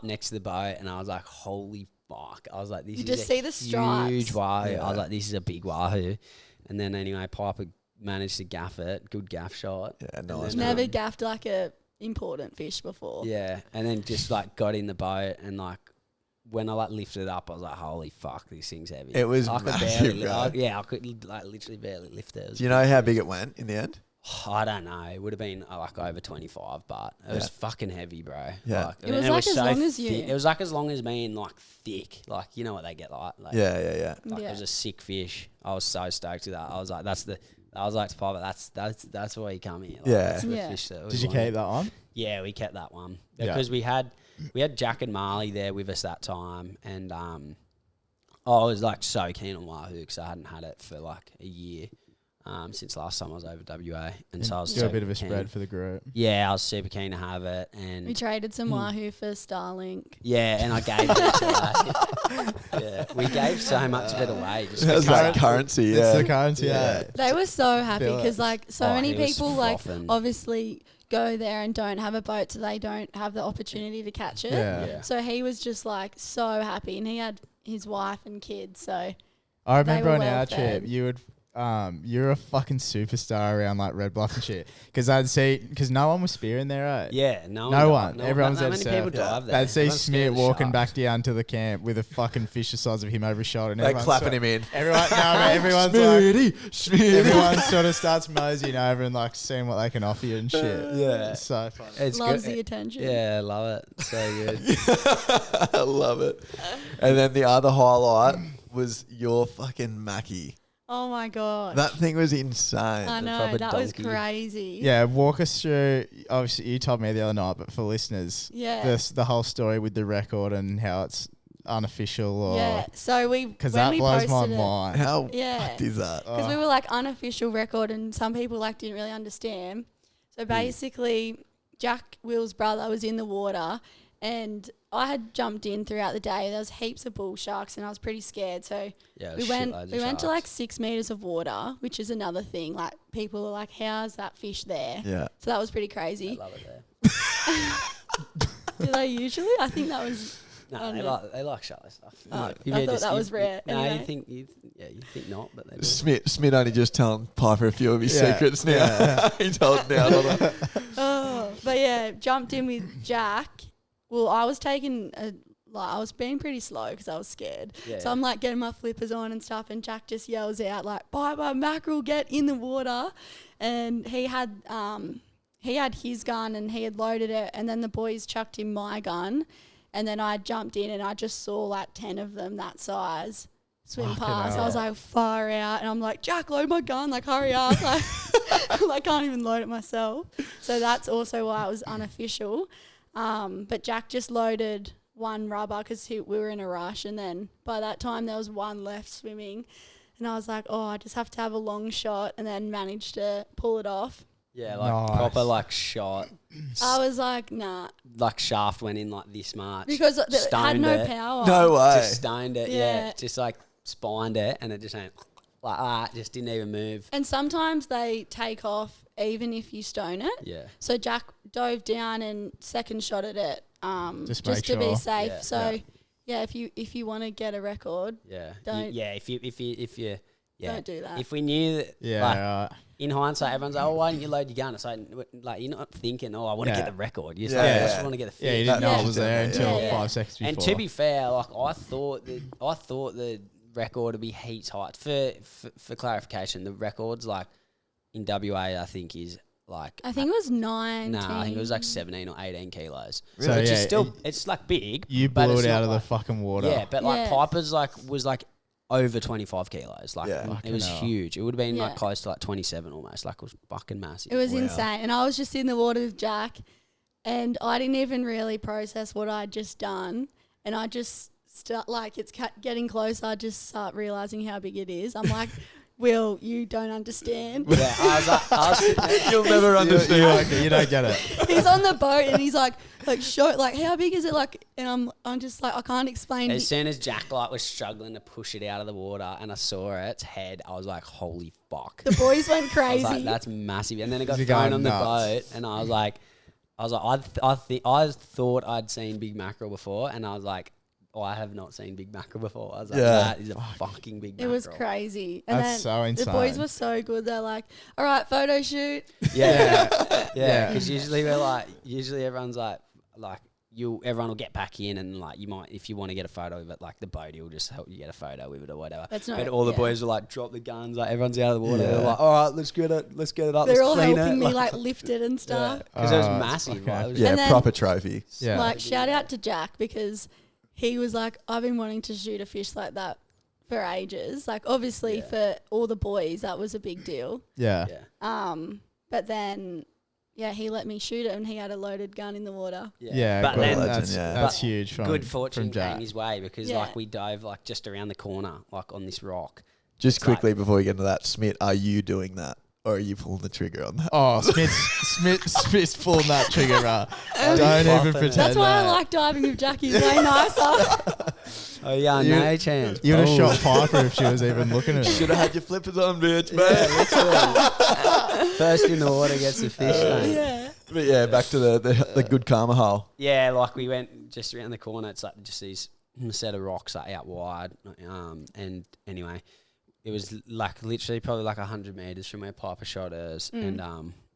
next to the boat, and I was like, "Holy fuck!" I was like, "This You is just a see the stripes. huge wahoo." Yeah. I was like, "This is a big wahoo." And then anyway, Piper managed to gaff it. Good gaff shot. Yeah, And nice. then, Never um, gaffed like a important fish before. Yeah, and then just like got in the boat, and like when I like lifted it up, I was like, "Holy fuck, this thing's heavy." It was I could massive, barely, bro. I could like literally barely lift it. It was Do you know how big it went in the end? I don't know. It would have been like over 25, but it was Yeah. fucking heavy, bro. Yeah. Like, It was like as long as you. thick. It was like as long as me and like thick. Like, you know what they get like. Yeah. Like Yeah. it was a sick fish. I was so stoked with that. I was like, I was like to Papa, that's why you come here. Like, Yeah. That's the Yeah. fish that we Did you wanted. keep that one? Yeah, we kept that one Yeah. because we had Jack and Marley there with us that time, and I was like so keen on wahoo because I hadn't had it for like a year since last time I was over WA, and so I was do a super bit of a keen. spread for the group. Yeah, I was super keen to have it, We and traded some wahoo for Starlink. yeah, and I gave it to yeah, we gave so much of it away. Just How's because- that currency? It's Yeah. the currency, yeah. They were so happy Feel it. because like so Oh, many he was people like frothing. obviously go there and don't have a boat, so they don't have the opportunity to catch it. Yeah. Yeah. So he was just like so happy, and he had his wife and kids. So I remember were on well our fed. trip, you're a fucking superstar around like Red Bluff and shit. Because no one was spearing there, right? Yeah, No one. Everyone was not there many to people surf. dive there. They'd see Everyone's scared Smith of walking sharks. back down to the camp with a fucking fish the size of him over his shoulder. And They're everyone's clapping sort- him in. Everyone, no, but everyone's like, everyone sort of starts moseying over and like seeing what they can offer you and shit. Yeah. It's so funny. It's loves good. the attention. Yeah, I love it. So good. I love it. And then the other highlight was your fucking Mackie. Oh my god. That thing was insane. I know proper that was donkey. crazy. Yeah, walk us through. Obviously, you told me the other night, but for listeners, Yeah. the whole story with the record and how it's unofficial or Yeah. So because when that we blows my posted it- mind. How Yeah. fucked is that? because we were like unofficial record, and some people like didn't really understand. So basically, Jack Will's brother was in the water, and I had jumped in throughout the day. There was heaps of bull sharks, and I was pretty scared. So Yeah, we went to like 6 meters of water, which is another thing. Like people are like, "How's that fish there?" Yeah. So that was pretty I crazy. love it there. Do they usually? I think that was. No, Oh, they no. like shallow stuff. Oh, Like, I thought that was rare. No, Anyway. you think you think not, but they do. Smith only just telling Piper a few of his Yeah, secrets now. yeah. He's holding out on them. Oh, but yeah, jumped in with Jack. Well, I was I was being pretty slow because I was scared. Yeah. So I'm like getting my flippers on and stuff, and Jack just yells out like, "Bye, mackerel, get in the water!" And he had his gun and he had loaded it, and then the boys chucked him my gun, and then I jumped in and I just saw like 10 of them that size swim Fucking past. hell. I was like, far out, and I'm like, "Jack, load my gun, like hurry up!" Like I can't even load it myself. So that's also why it was unofficial. But Jack just loaded one rubber because we were in a rush, and then by that time there was one left swimming, and I was like, "Oh, I just have to have a long shot," and then managed to pull it off. Yeah, like Nice. proper like shot. I was like, "Nah," Like shaft went in like this much. because it had Stoned no it. power. No way. Just stoned it, yeah. Yeah. Just like spined it, and it just went like that. Just didn't even move. And sometimes they take off even if you stone it. Yeah. So Jack dove down and second shotted it, Just just make to be sure. safe. Yeah. So yeah, if you want to get a record, Yeah. Don't- Yeah. If you yeah. don't do that. If we knew that, Yeah, like, right. in hindsight, everyone's like, "Oh, why didn't you load your gun?" It's like you're not thinking, "Oh, I want to Yeah. get the record." You're just Yeah, like, "I yeah. just want to get the fish." Yeah, you didn't know Yeah. it was there Yeah. until Yeah. 5 seconds before. And to be fair, like I thought the record would be heaps high. For clarification, the records like in WA, I think is like I think it was 9. I think it was like 17 or 18 kilos. So, Which yeah, is still it's like big. you but blew it's it out not of like, the fucking water. Yeah, but like Yeah. Piper's was over 25 kilos. Like Yeah. it was Fucking hell. huge. It would have been Yeah. like close to like 27 almost. Like it was fucking massive. It was Wow. insane. And I was just in the water with Jack, and I didn't even really process what I'd just done, and I just it's getting closer. I just start realizing how big it is. I'm like, Will, you don't understand. Yeah, I was sitting there. You'll never understand. You don't get it. He's on the boat and he's like show, like, how big is it? Like, and I'm just like, I can't explain. As soon as Jack like was struggling to push it out of the water and I saw its head, I was like, holy fuck. The boys went I crazy. was like, that's massive. And then it got You're thrown going on nuts. the boat and I thought I'd seen big mackerel before, and I was like, I have not seen big mackerel before. I was like, that is a fucking big mackerel. It was crazy. And That's so then insane. the boys were so good. They're like, all right, photo shoot. Yeah. Because usually everyone's like everyone will get back in, and like you might, if you want to get a photo of it, like the boatie will just help you get a photo with it or whatever. But all the boys will like drop the guns, like everyone's out of the water. Yeah. They're like, all right, let's get it up. They're let's all clean helping it. me like lift it and stuff. Because it was Oh, massive. okay. Like, it was Yeah, And then- proper trophy. Yeah. Like, shout out to Jack, because he was like, I've been wanting to shoot a fish like that for ages. Like, obviously for all the boys, that was a big deal. Yeah. But then, he let me shoot it, and he had a loaded gun in the water. Yeah, But good. then- that's Yeah. that's But huge. From good fortune from Jack. came his way because Yeah. like we dove like just around the corner, like on this rock. Just It's like- quickly before we get into that, Smith, are you doing that? Or are you pulling the trigger on that? Oh, Smith's pulling that trigger, bro. Don't Fluffing even it. pretend. That's why I that. like diving with Jackie. Way nicer. Oh yeah, You- no chance. You would have Oh. shot Piper if she was even looking at it. Should have had your flippers on, bitch, man. First in the water gets the fish. mate. Yeah. But yeah, back to the good karma hole. Yeah, like we went just around the corner. It's like just these set of rocks like out wide. And anyway, it was like literally probably like 100 meters from where Piper shot us, and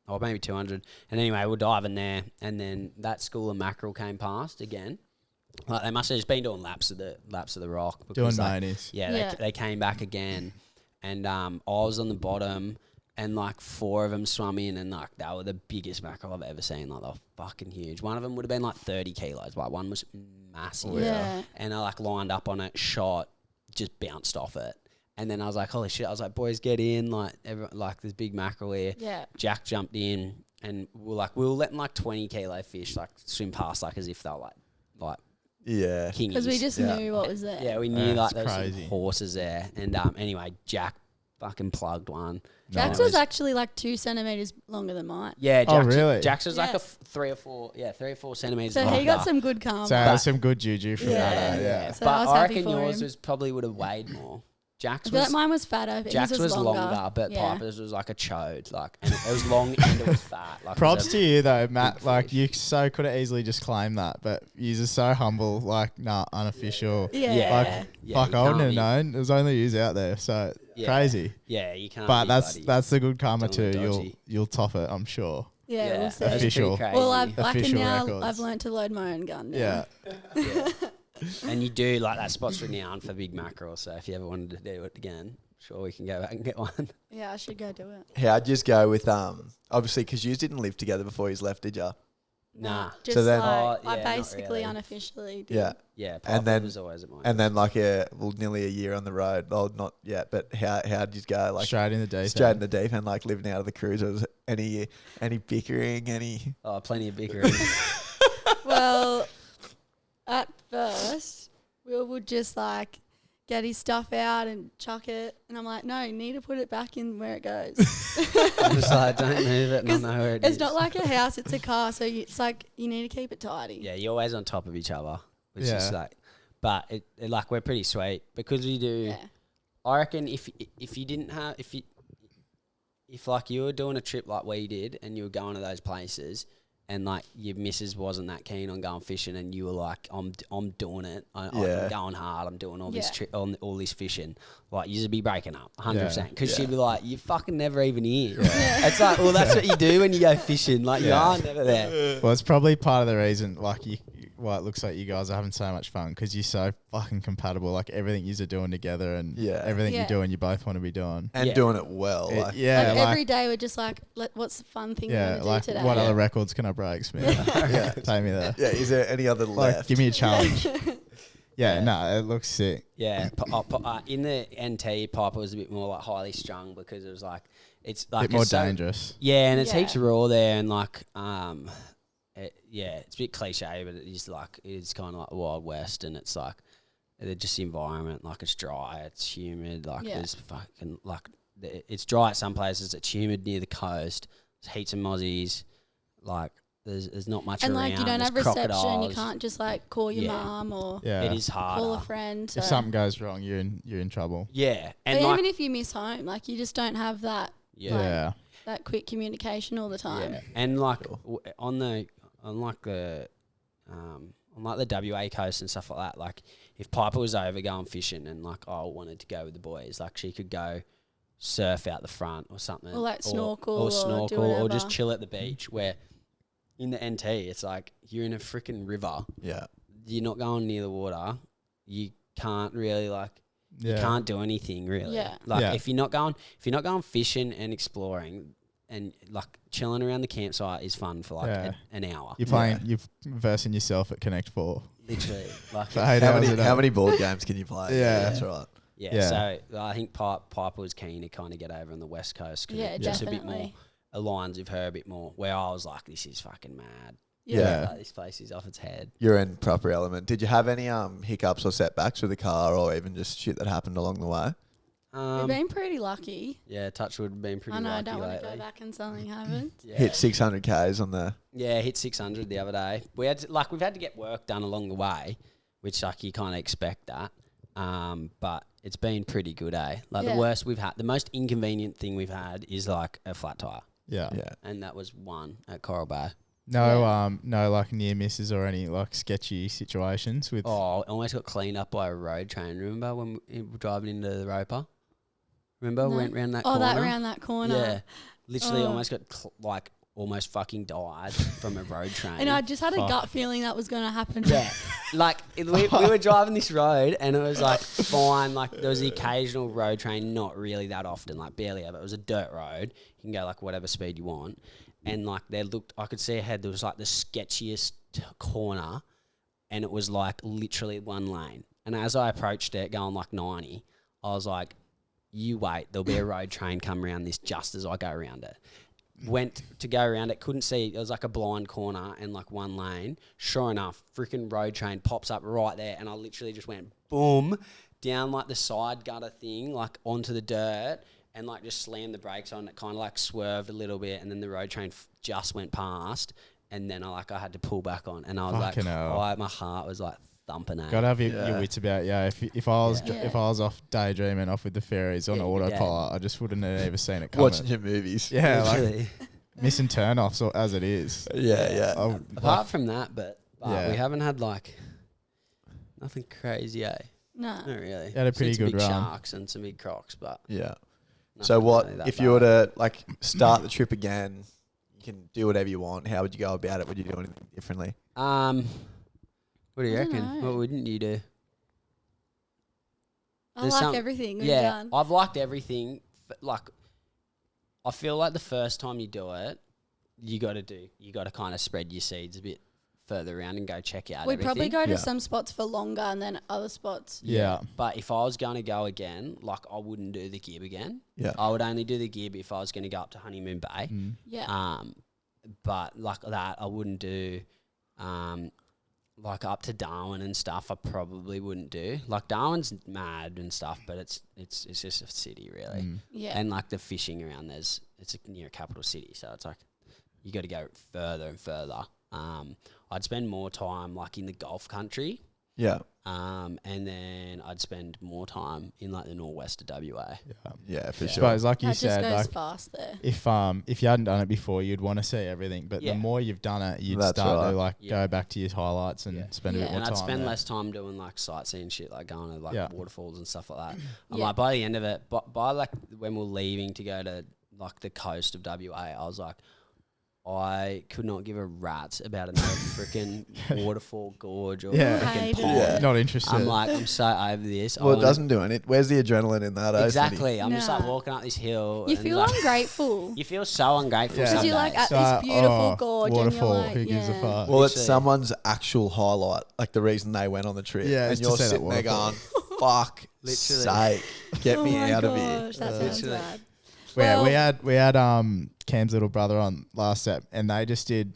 or maybe 200. And anyway, we're diving there, and then that school of mackerel came past again. Like they must have just been doing laps of the rock. Doing Because, like, 90s. Yeah. They came back again, and I was on the bottom, and like 4 of them swam in, and like they were the biggest mackerel I've ever seen. Like they were fucking huge. One of them would have been like 30 kilos. Like one was massive. Yeah. And I like lined up on it, shot, just bounced off it. And then I was like, holy shit. I was like, boys, get in. Like, like there's big mackerel here. Yeah. Jack jumped in, and we were letting like 20 kilo fish like swim past like as if they were like Yeah. kingies. Because we just knew what was there. Yeah, we knew That's like there was some crazy. horses there. And anyway, Jack fucking plugged one. Jack's And it was actually like 2 centimeters longer than mine. Yeah, Oh, Jack's, really? Jack's was like Yeah. 3 or 4 centimeters So longer. he got some good karma. So that's some good juju from that. Yeah. Yeah. So I but was I happy reckon for yours him. was probably would have weighed more. Jack's I feel was like mine was fatter, but Jack's his was longer, but Yeah. Piper's was like a chode, like, and it was long and it was fat. Like, Props it to you though, Matt. big Like fish. you so could have easily just claimed that, but you're just so humble. Like unofficial. Yeah. Yeah. Like Yeah, fuck, you I wouldn't have can't known. There's only yous out there, so Yeah. crazy. Yeah, you can't. But be that's bloody the good karma doing too. dodgy. You'll top it, I'm sure. Yeah, we'll see. that's pretty Official. crazy. Well, I can Official now. records. I've learned to load my own gun now. Yeah. And you do like that spot's renowned for big mackerel. So if you ever wanted to do it again, sure we can go back and get one. Yeah, I should go do it. How'd you just go with obviously because you didn't live together before he's left, did you? Nah. Just So then- like, Oh, I yeah, not basically really. unofficially did. Yeah. Yeah, And Piper then- was always at mine. And then nearly a year on the road. Oh, not yet, but how did you go? Like Straight in the day. straight in the deep end, like living out of the cruisers. Any bickering? Any? oh, plenty of bickering. Well, at first, Will would just like get his stuff out and chuck it, and I'm like, no, you need to put it back in where it goes. I'm just like, don't move it, and I 'Cause know where it is. It's not like a house; it's a car, so it's like you need to keep it tidy. Yeah, you're always on top of each other, which Yeah. is like, but it like we're pretty sweet because we do. Yeah. I reckon if you didn't have if like you were doing a trip like we did and you were going to those places and like your missus wasn't that keen on going fishing and you were like I'm doing it I'm going hard I'm doing all this Yeah. trip all this fishing, like you'd be breaking up 100% because Yeah. she'd be like you fucking never even here. It's like, well, that's what you do when you go fishing, like you are never there. Well, it's probably part of the reason, like, it looks like you guys are having so much fun because you're so fucking compatible. Like, everything you're doing together and Yeah. everything Yeah. you're doing, you both want to be doing. And Yeah. doing it well. It- Like, yeah, Like like, every day we're just like, what's the fun thing yeah, we're gonna like, do today? what Yeah. other records can I break, Smith? Yeah. Take me there. yeah. Is there any other Like, left? give me a challenge. Yeah, Yeah. no, it looks sick. Yeah, in the NT, Piper was a bit more like highly strung because it was like it's like bit more it's so- dangerous. Yeah, and it's Yeah. heaps raw there, and like it's a bit cliche, but it's kind of like the Wild West, and it's like just the environment, like it's dry, it's humid, like there's fucking like it's dry at some places, it's humid near the coast, there's heaps of mozzies, like there's not much and around. like you don't there's have reception, you crocodiles. can't just like call your mum or It is harder. call a friend. So. If something goes wrong, you're in trouble. Yeah, and but like, even if you miss home, like you just don't have that. Yeah. That quick communication all the time. Yeah, and like on the WA coast and stuff like that, like if Piper was over going fishing and like I wanted to go with the boys, like she could go surf out the front or something, Or like snorkel, or do or just whatever. chill at the beach. Where in the NT, it's like you're in a freaking river. Yeah. You're not going near the water. You can't really you can't do anything really. Yeah. Like if you're not going fishing and exploring and like chilling around the campsite is fun for like an hour. You're playing, you're versing yourself at Connect 4. Literally. Like For 8 hours a day. How many board games can you play? Yeah. That's right. Yeah. So I think Piper was keen to kind of get over on the West Coast because it's just a bit more aligns with her a bit more. Where I was like, this is fucking mad. Yeah. Like, this place is off its head. You're in proper element. Did you have any hiccups or setbacks with the car, or even just shit that happened along the way? We've been pretty lucky. Yeah, Touchwood been pretty I know. lucky I don't want to lately. go back and something happens. Yeah. Hit 600 Ks on the. Yeah, hit 600 the other day. We've had to get work done along the way, which like you kind of expect that. But it's been pretty good, eh? Like the most inconvenient thing we've had is like a flat tire. Yeah. And that was one at Coral Bay. No, no like near misses or any like sketchy situations with. Oh, I almost got cleaned up by a road train. Remember when we were driving into the Roper? Remember we went round that corner? Oh, around that corner. Yeah. Literally almost got almost fucking died from a road train. And I just had a gut feeling that was going to happen. Yeah. Like, we were driving this road and it was, like, fine. Like, there was the occasional road train, not really that often, like, barely ever. It was a dirt road. You can go, like, whatever speed you want. And, like, I could see ahead, there was, like, the sketchiest corner and it was, like, literally one lane. And as I approached it, going, like, 90, I was like, you wait, there'll be a road train come around this just as I go around it. Went to go around it, couldn't see. It was like a blind corner and like one lane. Sure enough, freaking road train pops up right there, and I literally just went boom down like the side gutter thing, like onto the dirt, and like just slammed the brakes on. It kind of like swerved a little bit, and then the road train just went past, and then I had to pull back on, and I was Fucking hell. my heart was like thumping. Gotta have your wits about you. If I was off daydreaming off with the fairies on autopilot, I just wouldn't have ever seen it coming. Watching your movies. Yeah, like missing turn-offs as it is. Yeah. Apart from that, but we haven't had like nothing crazy, eh? No. Not really. Had a pretty Seen some good big run. sharks and some big crocs, but Yeah. nothing So what really that if you were bad. to like start the trip again? You can do whatever you want. How would you go about it? Would you do anything differently? What do you I don't reckon? know. What wouldn't you do? I There's like some- everything we've Yeah, done. I've liked everything. Like, I feel like the first time you do it, you got to kind of spread your seeds a bit further around and go check out We'd everything. probably go to Yeah. some spots for longer and then other spots. Yeah. But if I was going to go again, like I wouldn't do the Gib again. Yeah. I would only do the Gib if I was going to go up to Honeymoon Bay. Yeah. But like that, I wouldn't do. Like up to Darwin and stuff, I probably wouldn't do. Like Darwin's mad and stuff, but it's just a city really. Yeah. And like the fishing around it's near a capital city, so it's like you got to go further and further. I'd spend more time like in the Gulf country. Yeah. And then I'd spend more time in like the northwest of WA. Yeah, for I sure. suppose, like you that just said, goes like fast there. if you hadn't done it before, you'd want to see everything. But Yeah. the more you've done it, you'd That's start right. to like Yeah. go back to your highlights and spend a bit Yeah. more And time. I'd spend there. less time doing like sightseeing shit, like going to like Yeah. waterfalls and stuff like that. I'm Yeah. like, by the end of it, by like when we're leaving to go to like the coast of WA, I was like, I could not give a rat's about another freaking waterfall, gorge, or Yeah. freaking Hated pond. it. Not interested. I'm like, I'm so over this. Well, it doesn't do anything. Where's the adrenaline in that? Exactly. I'm just like Nah. walking up this hill. You and feel like, ungrateful. you feel so ungrateful. Yeah. Some Because you're like days. at this beautiful gorge waterfall. and you're like, Who gives a yeah. fuck? Well, it's Literally. someone's actual highlight, like the reason they went on the trip. Yeah, and it's to you're see that sitting there waterfall. going, "Fuck, Literally. sake, get Oh me my out of here." gosh, that sounds Literally. bad. We Well- had Cam's little brother on last step, and they just did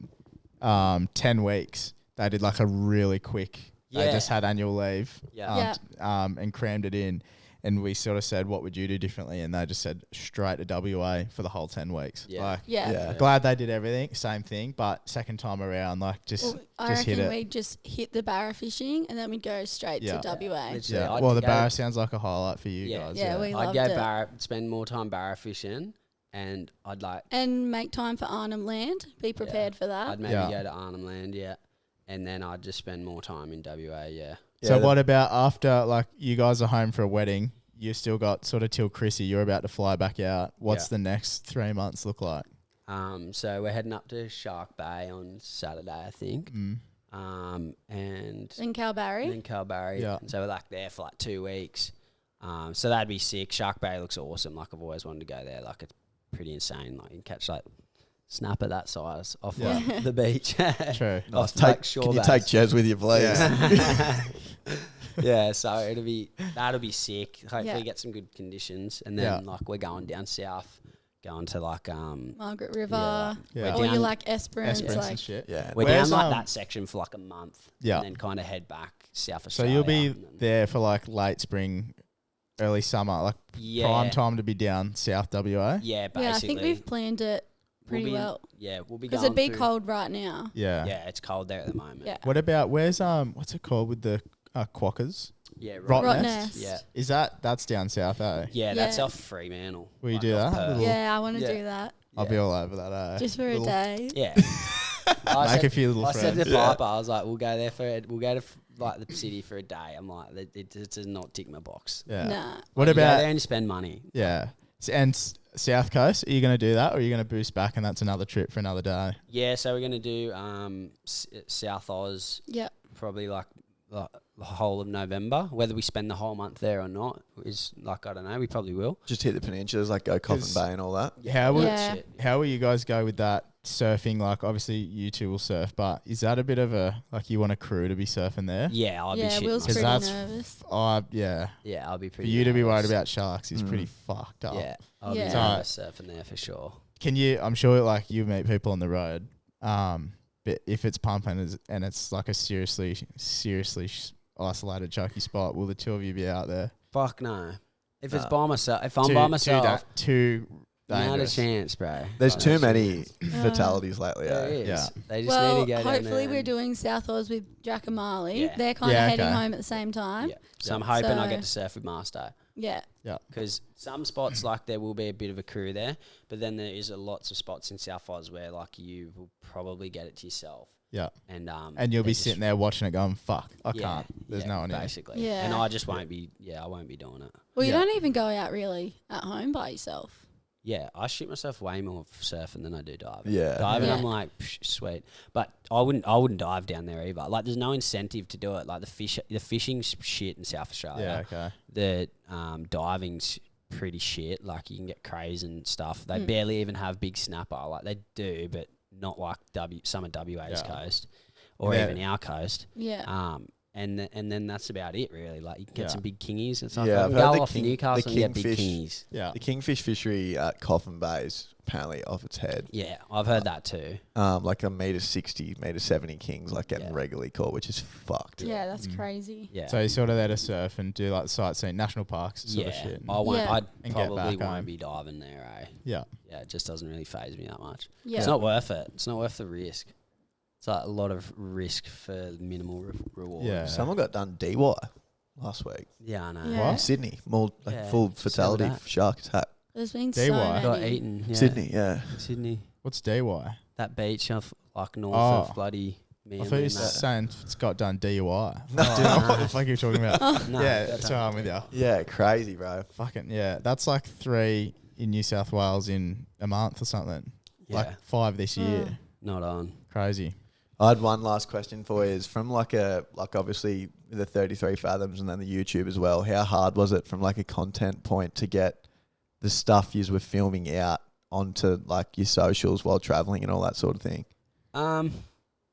10 weeks. They did like a really quick. They Yeah. just had annual leave. Yeah. And crammed it in. And we sort of said, what would you do differently? And they just said straight to WA for the whole 10 weeks. Yeah. Like, Yeah. glad they did everything, same thing, but second time around, like Well, I just hit reckon it. we'd just hit the barra fishing and then we'd go straight Yeah. to WA. Literally, Yeah. I'd Well, the go- barra sounds like a highlight for you Yeah. guys. Yeah, we I'd loved go it. spend more time barra fishing, and I'd like And make time for Arnhem Land. Be prepared for that. I'd maybe Yeah. go to Arnhem Land, and then I'd just spend more time in WA, So Yeah, what about after, like, you guys are home for a wedding? You still got sort of till Chrissy. You're about to fly back out. What's Yeah. the next 3 months look like? So we're heading up to Shark Bay on Saturday, I think. Mm. And In Calbarry. then Kalbarri. Yeah. And so we're like there for like 2 weeks. So that'd be sick. Shark Bay looks awesome. Like I've always wanted to go there. Like it's pretty insane. Like you can catch like snapper that size off Yeah. like, the beach. True. Off Take, like shore can you bass. take Jez with you, please? Yeah. Yeah, so that'll be sick. Hopefully Yeah. get some good conditions, and then like we're going down south, going to like Margaret River. Yeah. Or down- you like Esperance. Esperance Like, and shit. Yeah. we're Where's, down like um, that section for like a month, Yeah. and then kind of head back South So Australia. you'll be and then- there for like late spring, early summer, like yeah, prime time to be down South WA. yeah, basically. yeah, I think we've planned it pretty be in- well. Yeah, we'll be Because going it'd be through- cold right now. Yeah. Yeah, it's cold there at the moment. Yeah. What about where's what's it called with the quokkas? Yeah, Rot right. nest? Rottnest. Yeah. Is that's down south, eh? Yeah, that's Yeah. off Fremantle. Will you like do off that? Perth. Little- Yeah, I want to Yeah. do that. I'll be all over that, eh? Just for a Little- day. Yeah. Make a few little I said friends. to Piper, I was like, we'll go there we'll go to like the city for a day. I'm like, it does not tick my box. Yeah. Nah. What You go about there and you spend money? yeah? And South Coast, are you going to do that, or are you going to boost back and that's another trip for another day? Yeah, so we're gonna do South Oz Yep. probably like the whole of November. Whether we spend the whole month there or not is like I don't know. We probably will. Just hit the peninsulas, like go Coffin 'Cause- Bay and all that. How will Yeah. Shit. how will you guys go with that surfing? Like, obviously you two will surf, but is that a bit of a like you want a crew to be surfing there? Yeah, I'll be Yeah, shitting Will's Because pretty myself. that's nervous. Yeah. Yeah, I'll be For pretty. you to be worried nervous. about sharks is pretty Mm. fucked up. Yeah, I'll Yeah. be So- nervous surfing there for sure. Can you? I'm sure like you meet people on the road. But if it's pumping and it's like a seriously isolated choky spot, will the two of you be out there? Fuck no. If it's Nah. by myself, if I'm by myself, too not a dangerous. chance, bro. There's Not too a many chance. fatalities lately. There Yeah. is. Yeah. They just Well, need to go down hopefully there we're and- doing South Oz with Jack and Marley. Yeah. They're kind of Yeah, heading okay. home at the same time. Yeah. So I'm hoping I get So- to surf with Master. Yeah. Because some spots like there will be a bit of a crew there, but then there is lots of spots in South Oz where like you will probably get it to yourself. Yeah. And And you'll they're be just- sitting there watching it going, fuck, I yeah, can't. There's yeah, no one here. basically. Yeah. And I just won't be. Yeah, I won't be doing it. Well, you Yeah. don't even go out really at home by yourself. Yeah, I shoot myself way more for surfing than I do diving. Yeah. Diving, Yeah. I'm like psh, sweet, but I wouldn't dive down there either. Like, there's no incentive to do it. Like the fishing shit in South Yeah, Australia. okay. The diving's pretty shit. Like you can get crays and stuff. They Mm. barely even have big snapper. Like they do, but not like some of WA's Yeah. coast or Yeah. even our coast. Yeah. And then that's about it really. Like you can get Yeah. some big kingies. It's like Yeah, I I've can heard go the off Newcastle and get big kingfish- kingies. Yeah. The kingfish fishery at Coffin Bay is apparently off its head. Yeah, I've heard that too. Like a metre 60, metre 70 kings, like getting Yeah. regularly caught, which is fucked. Yeah, that's Mm. crazy. Yeah. So you're sort of there to surf and do like sightseeing, national parks sort yeah, of shit. I won't. Yeah. I And get probably back home. won't be diving there. Yeah. Yeah, it just doesn't really phase me that much. Yeah. It's not worth it. It's not worth the risk. It's like a lot of risk for minimal reward. Yeah. Someone got done DY last week Yeah, I know. Yeah. What? in Sydney. More like Yeah, full saw fatality that. shark attack. There's been DY. so Got many. eaten. Yeah. Sydney, yeah. Sydney. What's DY? That beach off like north Oh. of bloody I Manly. thought you were and that. saying it's got done DUI. No. I don't know what the fuck you're talking about. No, yeah, got so done. I'm with you. Yeah, crazy, bro. Fucking yeah, that's like 3 in New South Wales in a month or something. Yeah, Like 5 this year. Mm. not on. Crazy. I had one last question for you. Is from like obviously the 33 fathoms and then the YouTube as well. How hard was it from like a content point to get the stuff you were filming out onto like your socials while traveling and all that sort of thing?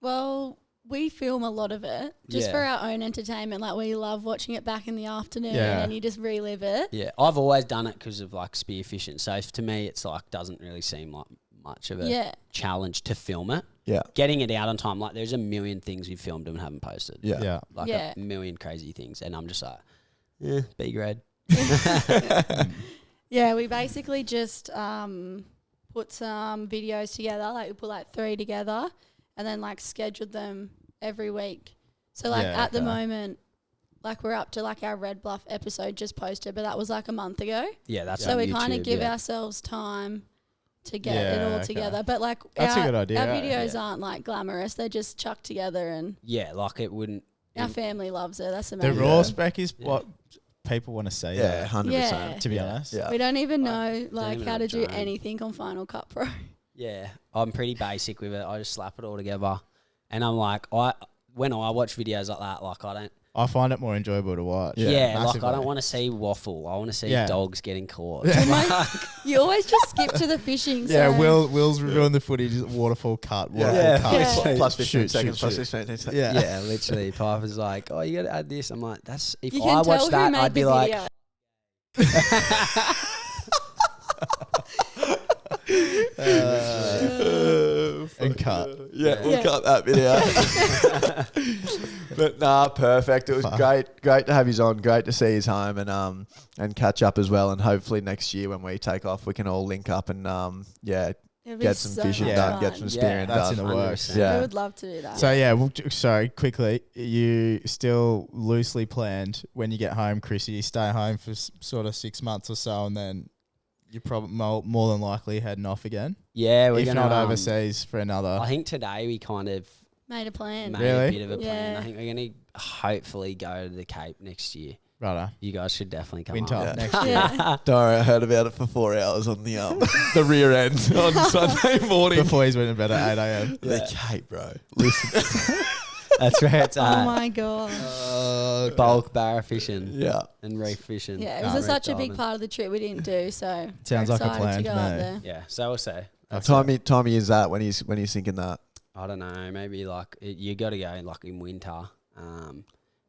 Well, we film a lot of it just Yeah. for our own entertainment. Like we love watching it back in the afternoon Yeah. and you just relive it. Yeah, I've always done it because of like spearfishing. So to me, it's like doesn't really seem like much of a Yeah. challenge to film it. Yeah. getting it out on time. Like there's a million things we've filmed and haven't posted. Yeah. Yeah. Like Yeah. a million crazy things, and I'm just like, B grade. Yeah, we basically just put some videos together. Like we put like 3 together, and then like scheduled them every week. So like Yeah, at the okay. moment, like we're up to like our Red Bluff episode just posted, but that was like a month ago. Yeah, that's So on we kind YouTube, of give yeah. ourselves time to get it Yeah, all okay. together. But like That's a our, good idea, our videos yeah. aren't like glamorous. They're just chucked together, and Yeah, like it wouldn't. our family loves it. That's The amazing. raw Yeah. spec is Yeah. what people want to see. Yeah, though, 100%. Yeah. to be Yeah. honest. Yeah. We don't even know like even how know to do trying. anything on Final Cut Pro. Yeah, I'm pretty basic with it. I just slap it all together, and I'm like, when I watch videos like that, like I don't. I find it more enjoyable to watch. Yeah, like I massively. don't want to see waffle. I want to see Yeah. dogs getting caught. You always just skip to the fishing. Yeah, so Will's reviewing the footage. Waterfall cut. Waterfall Yeah. cut. Yeah. Plus 15 Shoot, seconds, shoot, plus shoot. 15 seconds. Yeah. Yeah, literally. Piper's like, oh, you got to add this. I'm like, that's if you I can tell watched who that, made I'd be the like, video. And cut. Yeah, we'll Yeah. cut that video. But nah, perfect. It was Fuck. great to have you on. Great to see his home and catch up as well. And hopefully next year when we take off, we can all link up and It'd be get some so fishing much done, fun. get some Yeah, spearing that's done. in the works. 100%. Yeah. We would love to do that. So yeah, sorry, quickly. You still loosely planned when you get home, Chrissy, you stay home for sort of 6 months or so, and then you're probably more than likely heading off again. yeah, we're if gonna, not overseas for another. I think today we kind of Made a plan. made Really? a bit of a plan. Yeah. I think we're going to hopefully go to the Cape next year. Righto. You guys should definitely come Winter up. next year. Yeah. Don't worry, I heard about it for 4 hours on the the rear end on Sunday morning. Before he's went to bed at 8 a.m. The Cape, bro. Listen. That's where it's Oh at. my god. Bulk barra fishing Yeah. and reef fishing. Yeah, it Nah, was reef such a big diving. part of the trip we didn't do. So Sounds we're like a excited plan to to go out me. there. Yeah, so we'll say. Time is that when he's thinking that? I don't know. Maybe like you got to go like in winter.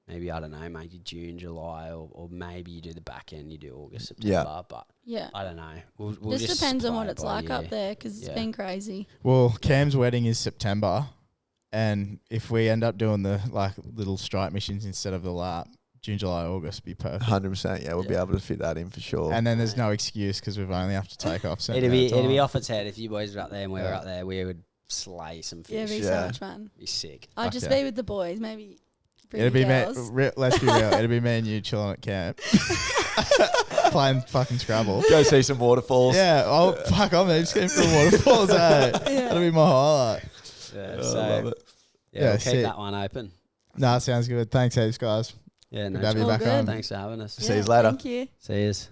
Maybe I don't know. Maybe June, July, or maybe you do the back end. You do August, September. Yeah. But Yeah. I don't know. We'll Just depends on play what it it's by like ear. up there because it's Yeah. been crazy. Well, Cam's wedding is September, and if we end up doing the like little stripe missions instead of the lap, June, July, August be perfect. 100%. Yeah, we'll be Yeah. able to fit that in for sure. And then there's no excuse because we've only have to take off. certain It'd be amount of time. off its head if you boys were up there and we were Yeah. up there. We would slay some Yeah, it'd fish. be so Yeah. much fun. Be sick. I'd Fuck just yeah. be with the boys. Maybe bring It'd the be girls. let's be real. It'd be me and you chilling at camp, playing fucking Scrabble. Go see some waterfalls. Yeah. Oh fuck! I'm just getting for waterfalls. That'll be my highlight. Yeah, Oh, so I love it. yeah, Yeah, we'll keep sick. that one open. Nah, sounds good. Thanks heaps, guys. Yeah, no Good to have you All back good. on. Thanks for having us. See yous later. Thank you. See yous.